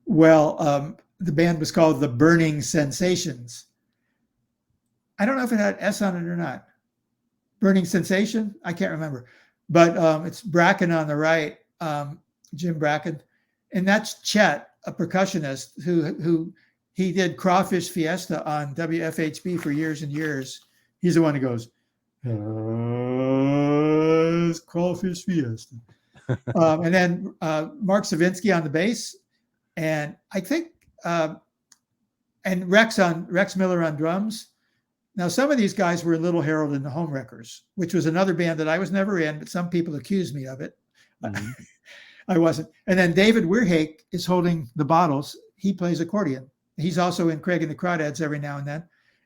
S2: Well, the band was called the Burning Sensations. I don't know if it had S on it or not. Burning Sensation? I can't remember. But it's Bracken on the right, Jim Bracken. And that's Chet, a percussionist who he did Crawfish Fiesta on WFHB for years and years. He's the one who goes, Crawfish Fiesta. And then Mark Savinsky on the bass. And I think, and Rex Miller on drums. Now, some of these guys were Little Harold and the Homewreckers, which was another band that I was never in, but some people accused me of it. Mm-hmm. I wasn't. And then David Weirhake is holding the bottles. He plays accordion. He's also in Craig and the Crawdads every now and then.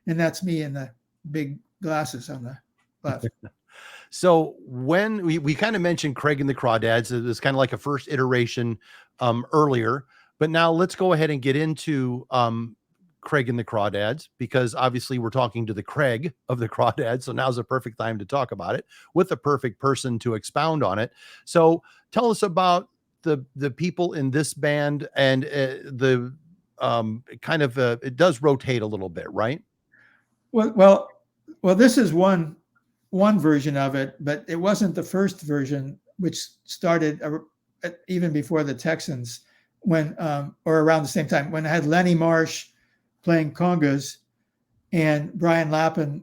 S2: And that's me in the big glasses on the left.
S1: So when we kind of mentioned Craig and the Crawdads, it was kind of like a first iteration earlier, but now let's go ahead and get into Craig and the Crawdads, because obviously we're talking to the Craig of the Crawdads. So now's the perfect time to talk about it with the perfect person to expound on it. So tell us about the people in this band and the kind of it does rotate a little bit, right?
S2: Well, this is one version of it, but it wasn't the first version, which started even before the Texans, when or around the same time, when I had Lenny Marsh playing congas and Brian Lappin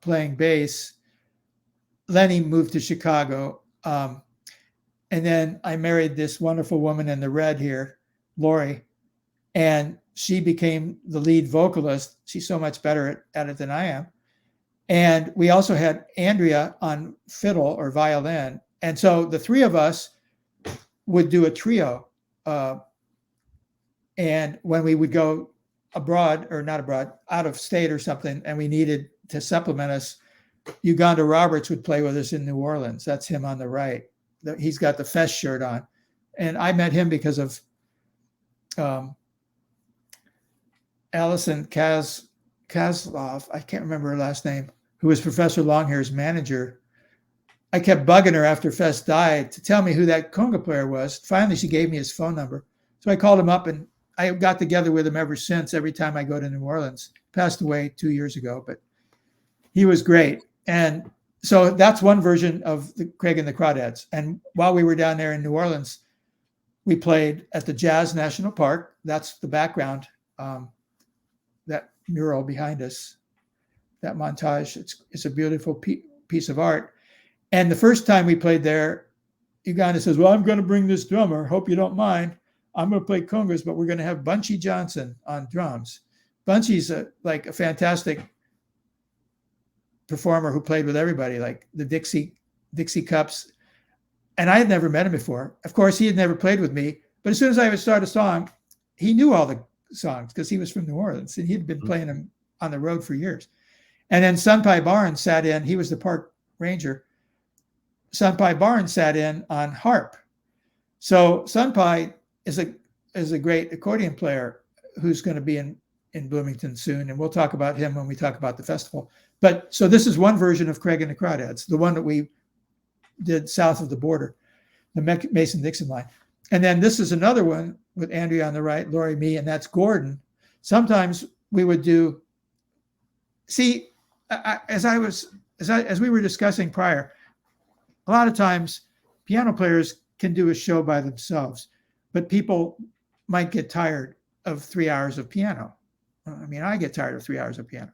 S2: playing bass. Lenny moved to Chicago, and then I married this wonderful woman in the red here, Lori, and she became the lead vocalist. She's so much better at it than I am. And we also had Andrea on fiddle or violin. And so the three of us would do a trio. And when we would go abroad, or not abroad, out of state or something, and we needed to supplement us, Uganda Roberts would play with us in New Orleans. That's him on the right. He's got the Fest shirt on. And I met him because of Allison Kaslov, I can't remember her last name, who was Professor Longhair's manager. I kept bugging her after Fest died to tell me who that conga player was. Finally, she gave me his phone number. So I called him up, and I got together with him ever since, every time I go to New Orleans. Passed away 2 years ago, but he was great. And so that's one version of the Craig and the Crawdads. And while we were down there in New Orleans, we played at the Jazz National Park. That's the background, that mural behind us, that montage. It's a beautiful piece of art. And the first time we played there, Uganda says, well, I'm going to bring this drummer. Hope you don't mind. I'm going to play congas, but we're going to have Bunchy Johnson on drums. Bunchy's like a fantastic performer who played with everybody, like the Dixie Cups. And I had never met him before. Of course, he had never played with me. But as soon as I would start a song, he knew all the songs because he was from New Orleans and he'd been playing them on the road for years. And then Sunpai Barnes sat in. He was the park ranger. Sunpai Barnes sat in on harp. So Sunpai is a great accordion player who's going to be in Bloomington soon. And we'll talk about him when we talk about the festival. But so this is one version of Craig and the Crawdads, the one that we did south of the border, the Mason-Dixon line. And then this is another one with Andrea on the right, Lori, me, and that's Gordon. Sometimes we would do, see, as we were discussing prior, a lot of times piano players can do a show by themselves, but people might get tired of 3 hours of piano. I mean, I get tired of 3 hours of piano.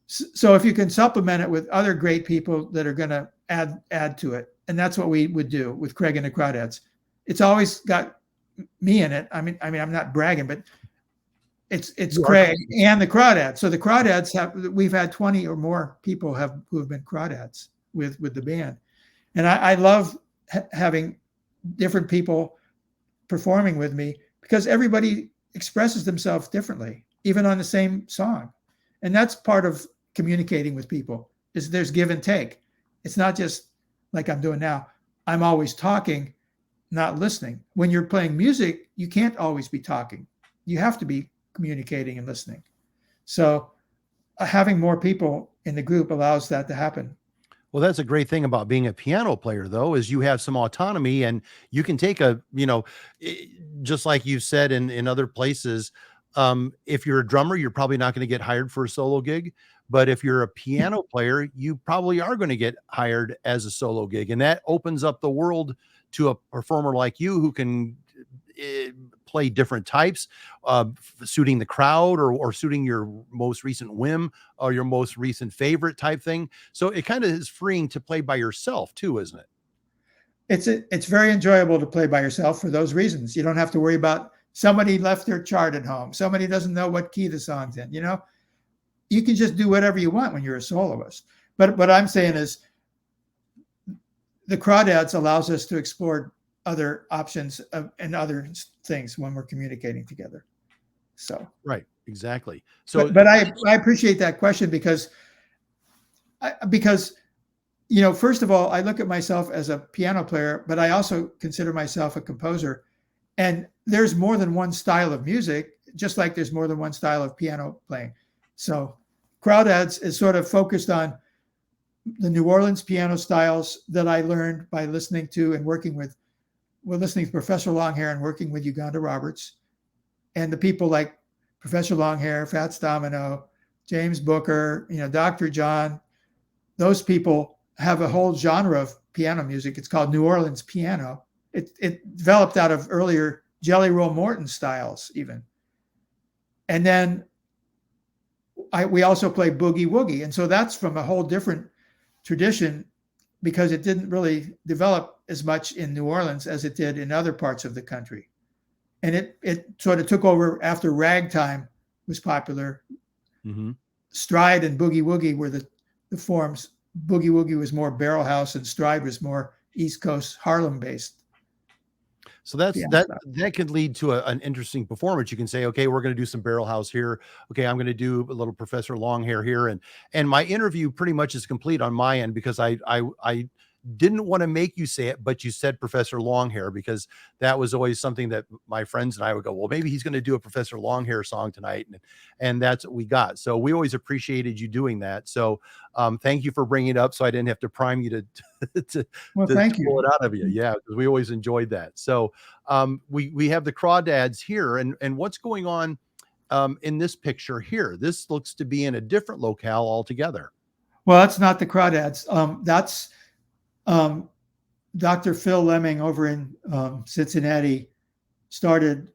S2: So if you can supplement it with other great people that are going to add to it, and that's what we would do with Craig and the Crawdads. It's always got me in it. I mean, I'm not bragging, but it's Craig and the Crawdads. So the Crawdads we've had 20 or more people who have been Crawdads with the band, and I love having different people performing with me because everybody expresses themselves differently, even on the same song, and that's part of communicating with people. Is there's give and take. It's not just like I'm doing now. I'm always talking, not listening. When you're playing music, you can't always be talking. You have to be communicating and listening. So having more people in the group allows that to happen.
S1: Well, that's a great thing about being a piano player, though, is you have some autonomy and you can take just like you said in other places, if you're a drummer, you're probably not going to get hired for a solo gig. But if you're a piano player, you probably are going to get hired as a solo gig. And that opens up the world to a performer like you who can play different types, suiting the crowd or suiting your most recent whim or your most recent favorite type thing. So it kind of is freeing to play by yourself too, isn't it?
S2: It's very enjoyable to play by yourself for those reasons. You don't have to worry about somebody left their chart at home. Somebody doesn't know what key the song's in, You can just do whatever you want when you're a soloist. But what I'm saying is the Crawdads allows us to explore other options and other things when we're communicating together. So
S1: right, exactly. So,
S2: but I appreciate that question because first of all, I look at myself as a piano player, but I also consider myself a composer. And there's more than one style of music, just like there's more than one style of piano playing. So Crawdads is sort of focused on the New Orleans piano styles that I learned by listening to and listening to Professor Longhair and working with Uganda Roberts, and the people like Professor Longhair, Fats Domino, James Booker, Dr. John. Those people have a whole genre of piano music. It's called New Orleans piano. It developed out of earlier Jelly Roll Morton styles even. And then we also play boogie woogie. And so that's from a whole different tradition, because it didn't really develop as much in New Orleans as it did in other parts of the country. And it sort of took over after ragtime was popular.
S1: Mm-hmm.
S2: Stride and boogie woogie were the forms. Boogie woogie was more barrel house, and stride was more East Coast Harlem based.
S1: So that could lead to an interesting performance. You can say, okay, we're going to do some barrel house here. Okay, I'm going to do a little Professor Longhair here, and my interview pretty much is complete on my end, because I didn't want to make you say it, but you said Professor Longhair, because that was always something that my friends and I would go, well, maybe he's going to do a Professor Longhair song tonight. And that's what we got. So we always appreciated you doing that. So thank you for bringing it up, so I didn't have to prime you to
S2: thank you.
S1: pull it out of you. Yeah, because we always enjoyed that. So we have the Crawdads here, and what's going on in this picture here? This looks to be in a different locale altogether.
S2: Well, that's not the Crawdads. That's Dr. Phil Lemming over in Cincinnati started,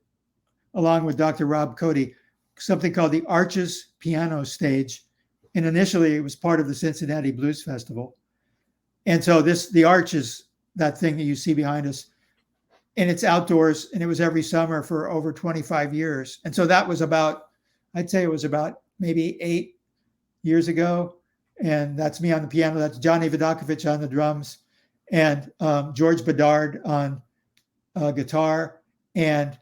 S2: along with Dr. Rob Cody, something called the Arches Piano Stage. And initially it was part of the Cincinnati Blues Festival. And so the Arches, that thing that you see behind us, and it's outdoors, and it was every summer for over 25 years. And so that was I'd say it was about maybe 8 years ago. And that's me on the piano. That's Johnny Vidakovich on the drums, and George Bedard on guitar. And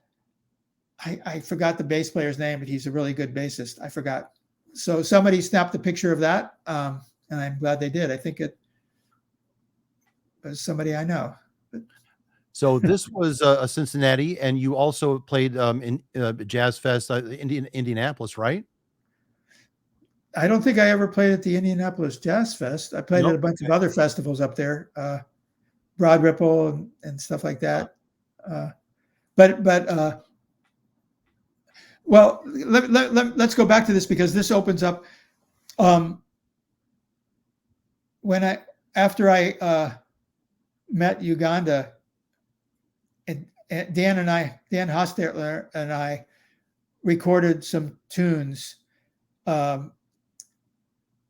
S2: I forgot the bass player's name, but he's a really good bassist. I forgot. So somebody snapped a picture of that, and I'm glad they did. I think it was somebody I know.
S1: So this was a Cincinnati, and you also played in Jazz Fest, Indianapolis, right?
S2: I don't think I ever played at the Indianapolis Jazz Fest. I played at a bunch of other festivals up there, Broad Ripple and stuff like that. Well, let's go back to this, because this opens up. After I met Uganda, and Dan Hostetler and I recorded some tunes.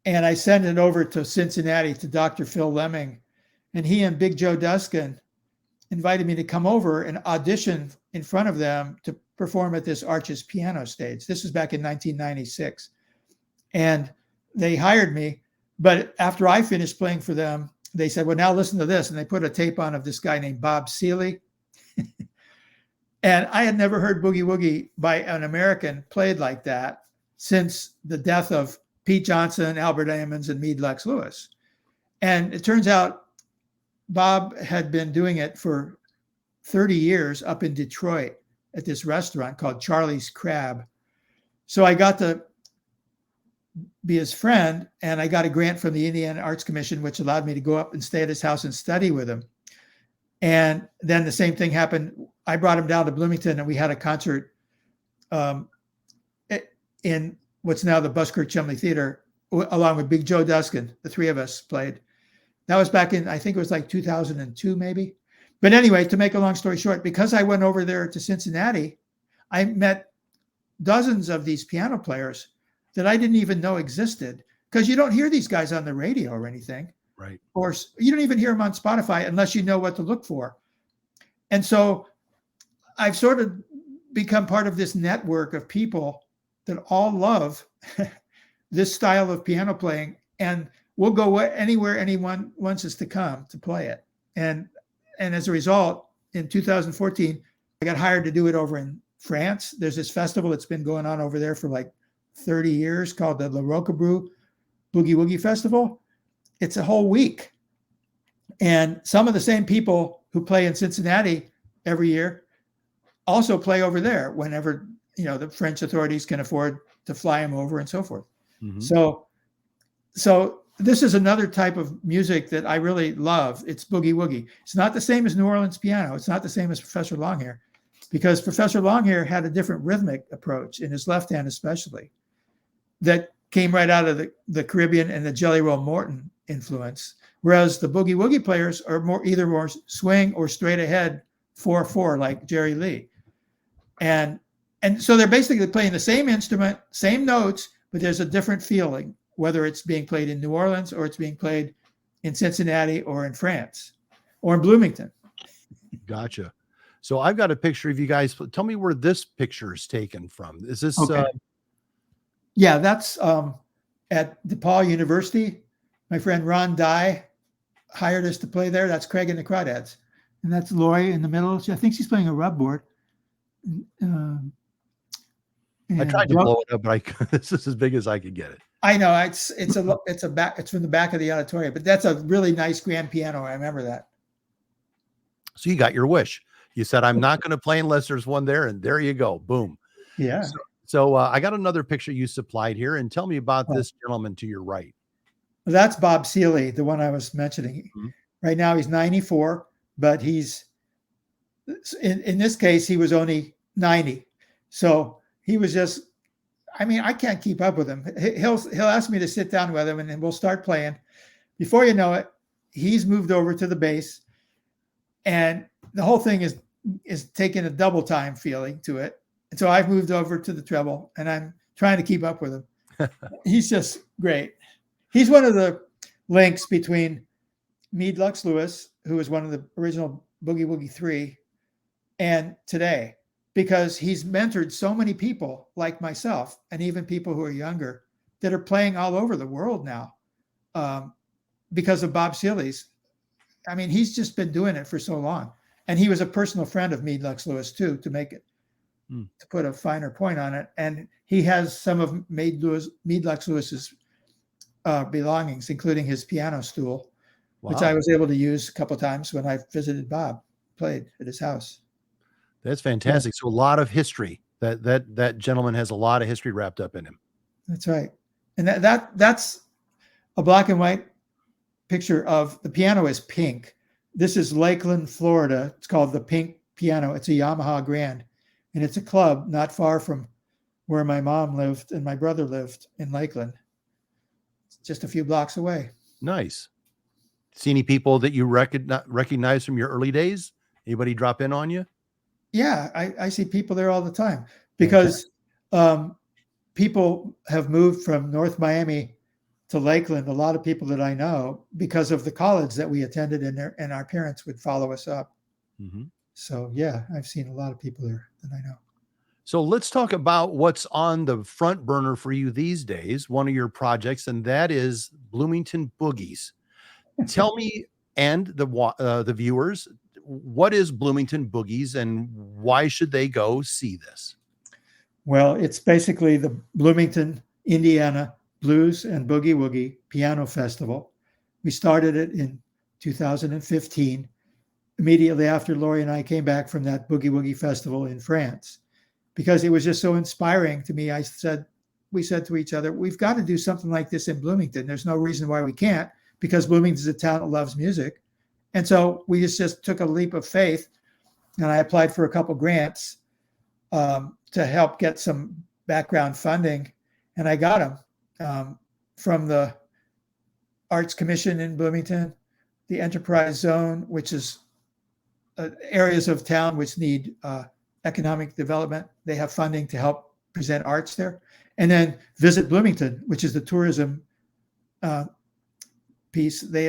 S2: And I sent it over to Cincinnati to Dr. Phil Lemming, and he and Big Joe Duskin invited me to come over and audition in front of them to perform at this Arches Piano Stage. This was back in 1996. And they hired me, but after I finished playing for them, they said, well, now listen to this. And they put a tape on of this guy named Bob Seeley. And I had never heard Boogie Woogie by an American played like that since the death of Pete Johnson, Albert Ammons, and Meade Lex Lewis. And it turns out Bob had been doing it for 30 years up in Detroit at this restaurant called Charlie's Crab. So I got to be his friend, and I got a grant from the Indiana Arts Commission, which allowed me to go up and stay at his house and study with him. And then the same thing happened. I brought him down to Bloomington, and we had a concert in what's now the Buskirk Chumley Theater, along with Big Joe Duskin. The three of us played. That was back in, I think it was like 2002, maybe. But anyway, to make a long story short, because I went over there to Cincinnati, I met dozens of these piano players that I didn't even know existed, because you don't hear these guys on the radio or anything.
S1: Right.
S2: Or you don't even hear them on Spotify unless you know what to look for. And so I've sort of become part of this network of people that all love this style of piano playing, and we'll go anywhere anyone wants us to come to play it. And as a result, in 2014, I got hired to do it over in France. There's this festival that's been going on over there for like 30 years called the La Roquebrune Boogie Woogie Festival. It's a whole week. And some of the same people who play in Cincinnati every year also play over there whenever, the French authorities can afford to fly him over and so forth.
S1: Mm-hmm.
S2: So this is another type of music that I really love. It's boogie woogie. It's not the same as New Orleans piano. It's not the same as Professor Longhair, because Professor Longhair had a different rhythmic approach in his left hand, especially, that came right out of the Caribbean and the Jelly Roll Morton influence. Whereas the boogie woogie players are either more swing or straight ahead 4/4, like Jerry Lee. And so they're basically playing the same instrument, same notes, but there's a different feeling, whether it's being played in New Orleans or it's being played in Cincinnati or in France or in Bloomington.
S1: Gotcha. So I've got a picture of you guys. Tell me where this picture is taken from. Is this?
S2: Okay. Yeah, that's at DePaul University. My friend Ron Dye hired us to play there. That's Craig and the Crawdads. And that's Lori in the middle. I think she's playing a rub board.
S1: I tried to blow it up, but this is as big as I could get it.
S2: I know it's from the back of the auditorium, but that's a really nice grand piano. I remember that.
S1: So you got your wish. You said, I'm not going to play unless there's one there. And there you go. Boom.
S2: Yeah.
S1: So I got another picture you supplied here, and tell me about this gentleman to your right.
S2: Well, that's Bob Seeley, the one I was mentioning. Mm-hmm. Right now he's 94, but he's in this case, he was only 90. So he was just, I can't keep up with him. He'll ask me to sit down with him and then we'll start playing. Before you know it, he's moved over to the bass, and the whole thing is taking a double time feeling to it. And so I've moved over to the treble and I'm trying to keep up with him. He's just great. He's one of the links between Meade Lux Lewis, who was one of the original Boogie Woogie 3, and today, because he's mentored so many people like myself and even people who are younger that are playing all over the world now because of Bob Seeley's. He's just been doing it for so long. And he was a personal friend of Meade Lux Lewis too, to make it, to put a finer point on it. And he has some of Meade Lux Lewis's belongings, including his piano stool, which I was able to use a couple of times when I visited Bob, played at his house.
S1: That's fantastic. Yeah. So a lot of history. That gentleman has a lot of history wrapped up in him.
S2: That's right. And that's a black and white picture of the piano is pink. This is Lakeland, Florida. It's called the Pink Piano. It's a Yamaha Grand, and it's a club not far from where my mom lived and my brother lived in Lakeland. It's just a few blocks away.
S1: Nice. See any people that you recognize from your early days? Anybody drop in on you?
S2: Yeah, I see people there all the time because people have moved from North Miami to Lakeland. A lot of people that I know because of the college that we attended, and our parents would follow us up. Mm-hmm. So yeah, I've seen a lot of people there that I know.
S1: So let's talk about what's on the front burner for you these days, one of your projects, and that is Bloomington Boogies. Tell me and the viewers, what is Bloomington Boogies and why should they go see this?
S2: Well, it's basically the Bloomington, Indiana Blues and Boogie Woogie Piano Festival. We started it in 2015, immediately after Lori and I came back from that Boogie Woogie Festival in France, because it was just so inspiring to me. We said to each other, we've got to do something like this in Bloomington. There's no reason why we can't, because Bloomington's a town that loves music. And so we just took a leap of faith, and I applied for a couple grants to help get some background funding, and I got them from the Arts Commission in Bloomington, the Enterprise Zone, which is areas of town which need economic development. They have funding to help present arts there. And then Visit Bloomington, which is the tourism piece. They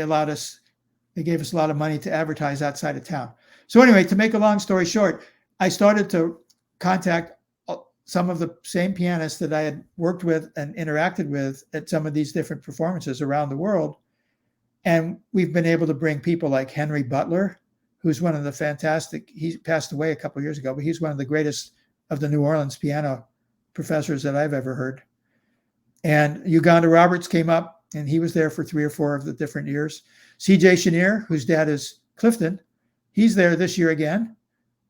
S2: gave us a lot of money to advertise outside of town. So anyway, to make a long story short, I started to contact some of the same pianists that I had worked with and interacted with at some of these different performances around the world. And we've been able to bring people like Henry Butler, who's one of the fantastic, he passed away a couple of years ago, but he's one of the greatest of the New Orleans piano professors that I've ever heard. And Uganda Roberts came up, and he was there for 3 or 4 of the different years. CJ Chenier, whose dad is Clifton, he's there this year again,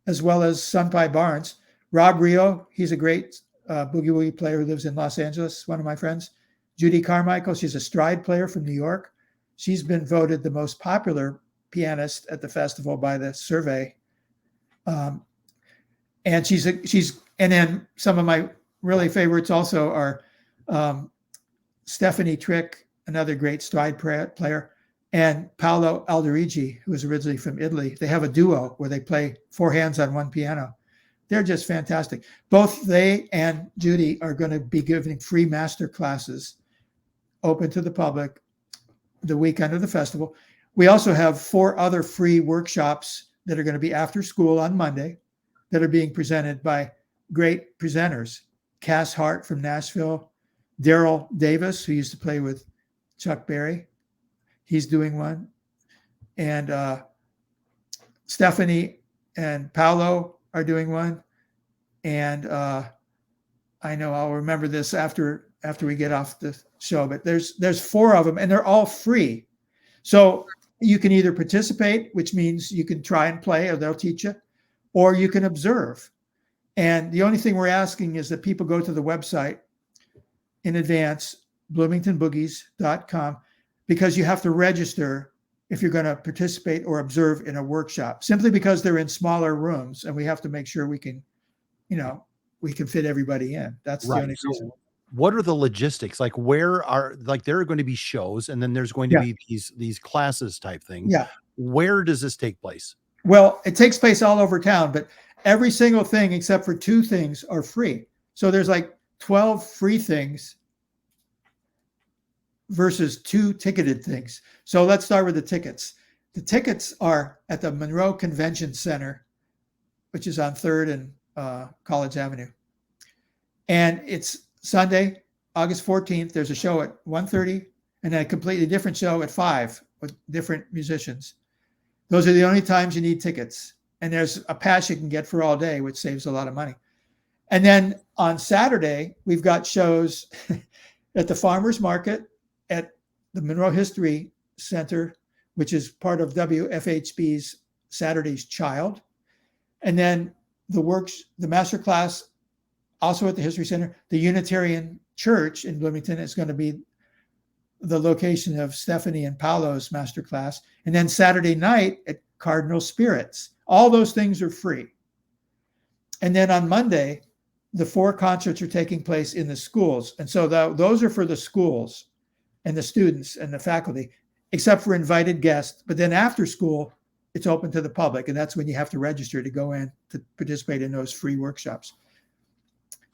S2: as well as Sunpai Barnes. Rob Rio, he's a great boogie woogie player who lives in Los Angeles, one of my friends. Judy Carmichael, she's a stride player from New York. She's been voted the most popular pianist at the festival by the survey. And and then some of my really favorites also are Stephanie Trick, another great stride player, and Paolo Alderigi, who is originally from Italy. They have a duo where they play four hands on one piano. They're just fantastic. Both they and Judy are going to be giving free master classes open to the public the weekend of the festival. We also have 4 other free workshops that are going to be after school on Monday that are being presented by great presenters. Cass Hart from Nashville, Daryl Davis, who used to play with Chuck Berry. He's doing one. And Stephanie and Paolo are doing one. And I know I'll remember this after we get off the show, but there's 4 of them and they're all free. So you can either participate, which means you can try and play or they'll teach you, or you can observe. And the only thing we're asking is that people go to the website in advance, bloomingtonboogies.com, because you have to register if you're going to participate or observe in a workshop, simply because they're in smaller rooms and we have to make sure we can, we can fit everybody in. That's right. The only reason.
S1: What are the logistics? Like there are going to be shows and then there's going to be these classes type thing.
S2: Yeah.
S1: Where does this take place?
S2: Well, it takes place all over town, but every single thing except for 2 things are free. So there's like 12 free things versus 2 ticketed things. So let's start with the tickets. The tickets are at the Monroe Convention Center, which is on 3rd and College Avenue. And it's Sunday, August 14th. There's a show at 1:30 and then a completely different show at 5 with different musicians. Those are the only times you need tickets. And there's a pass you can get for all day, which saves a lot of money. And then on Saturday, we've got shows at the Farmers Market, at the Monroe History Center, which is part of WFHB's Saturday's Child. And then the master class also at the History Center. The Unitarian Church in Bloomington is going to be the location of Stephanie and Paolo's master class. And then Saturday night at Cardinal Spirits. All those things are free. And then on Monday, the 4 concerts are taking place in the schools. And so those are for the schools and the students and the faculty, except for invited guests. But then after school, it's open to the public. And that's when you have to register to go in to participate in those free workshops.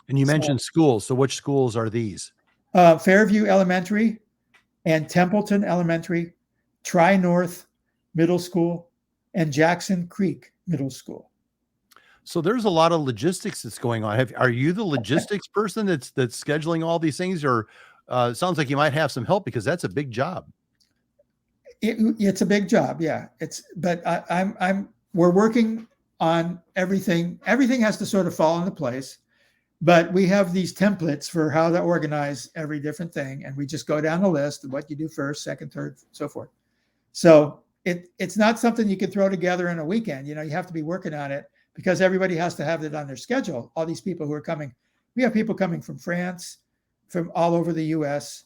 S1: And you mentioned schools. So which schools are these?
S2: Fairview Elementary and Templeton Elementary, Tri-North Middle School, and Jackson Creek Middle School.
S1: So there's a lot of logistics that's going on. Are you the logistics person that's scheduling all these things, or it sounds like you might have some help because that's a big job?
S2: It's a big job, yeah. But we're working on everything. Everything has to sort of fall into place. But we have these templates for how to organize every different thing. And we just go down the list of what you do first, second, third, so forth. So it's not something you can throw together in a weekend. You have to be working on it because everybody has to have it on their schedule. All these people who are coming, we have people coming from France, from all over the US.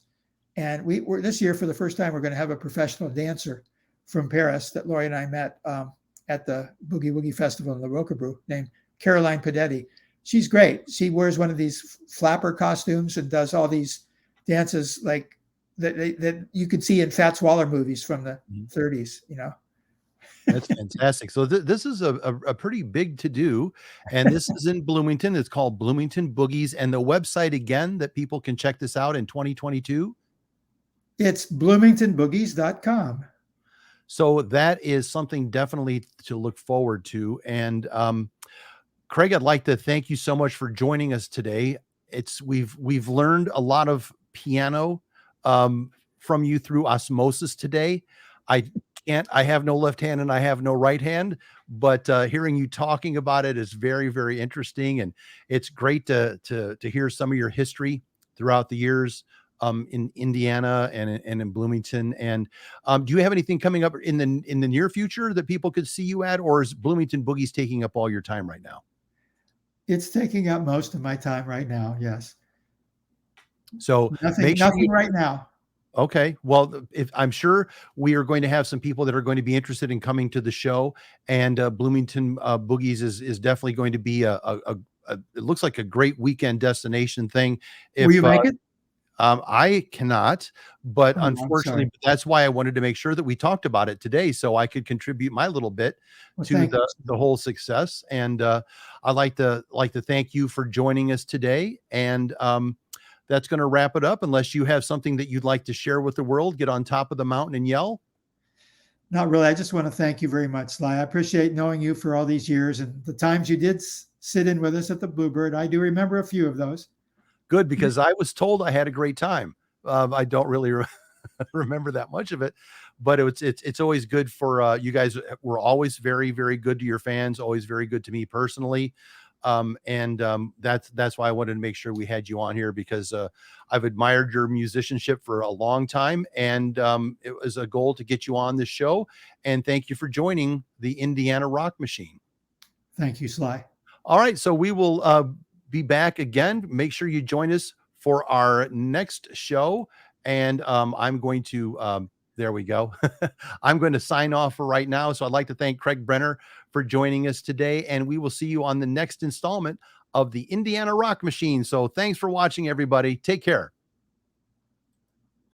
S2: And we're this year, for the first time, we're going to have a professional dancer from Paris that Lori and I met at the Boogie Woogie Festival in the Roquebrune, named Caroline Padetti. She's great. She wears one of these flapper costumes and does all these dances like that you could see in Fats Waller movies from the 30s,
S1: That's fantastic. So this is a pretty big to do. And this is in Bloomington. It's called Bloomington Boogies. And the website again that people can check this out in 2022?
S2: It's bloomingtonboogies.com.
S1: So that is something definitely to look forward to. And Craig, I'd like to thank you so much for joining us today. We've learned a lot of piano from you through osmosis today. I have no left hand and I have no right hand, but hearing you talking about it is very, very interesting. And it's great to hear some of your history throughout the years in Indiana and in Bloomington. And do you have anything coming up in the near future that people could see you at, or is Bloomington Boogies taking up all your time right now?
S2: It's taking up most of my time right now. Yes.
S1: So
S2: Nothing,
S1: make sure you.
S2: nothing right now.
S1: Okay. Well, if I'm sure we are going to have some people that are going to be interested in coming to the show, and Bloomington Boogies is definitely going to be it looks like a great weekend destination thing.
S2: Will you
S1: If
S2: make it?
S1: I cannot, but
S2: Oh, I'm
S1: unfortunately,
S2: sorry.
S1: but that's why I wanted to make sure that we talked about it today, so I could contribute my little bit
S2: Well,
S1: to
S2: thank you.
S1: the whole success. And I'd like to thank you for joining us today. And that's going to wrap it up. Unless you have something that you'd like to share with the world, get on top of the mountain and yell.
S2: Not really. I just want to thank you very much, Sly. I appreciate knowing you for all these years and the times you did sit in with us at the Bluebird. I do remember a few of those.
S1: Good, because I was told I had a great time. I don't really remember that much of it, but it's always good for you guys. Were always very, very good to your fans, always very good to me personally. And that's why I wanted to make sure we had you on here, because I've admired your musicianship for a long time, and it was a goal to get you on this show. And thank you for joining the Indiana Rock Machine.
S2: Thank you, Sly.
S1: All right, so we will be back again. Make sure you join us for our next show. And I'm going to, there we go. I'm going to sign off for right now. So I'd like to thank Craig Brenner for joining us today. And we will see you on the next installment of the Indiana Rock Machine. So thanks for watching, everybody. Take care.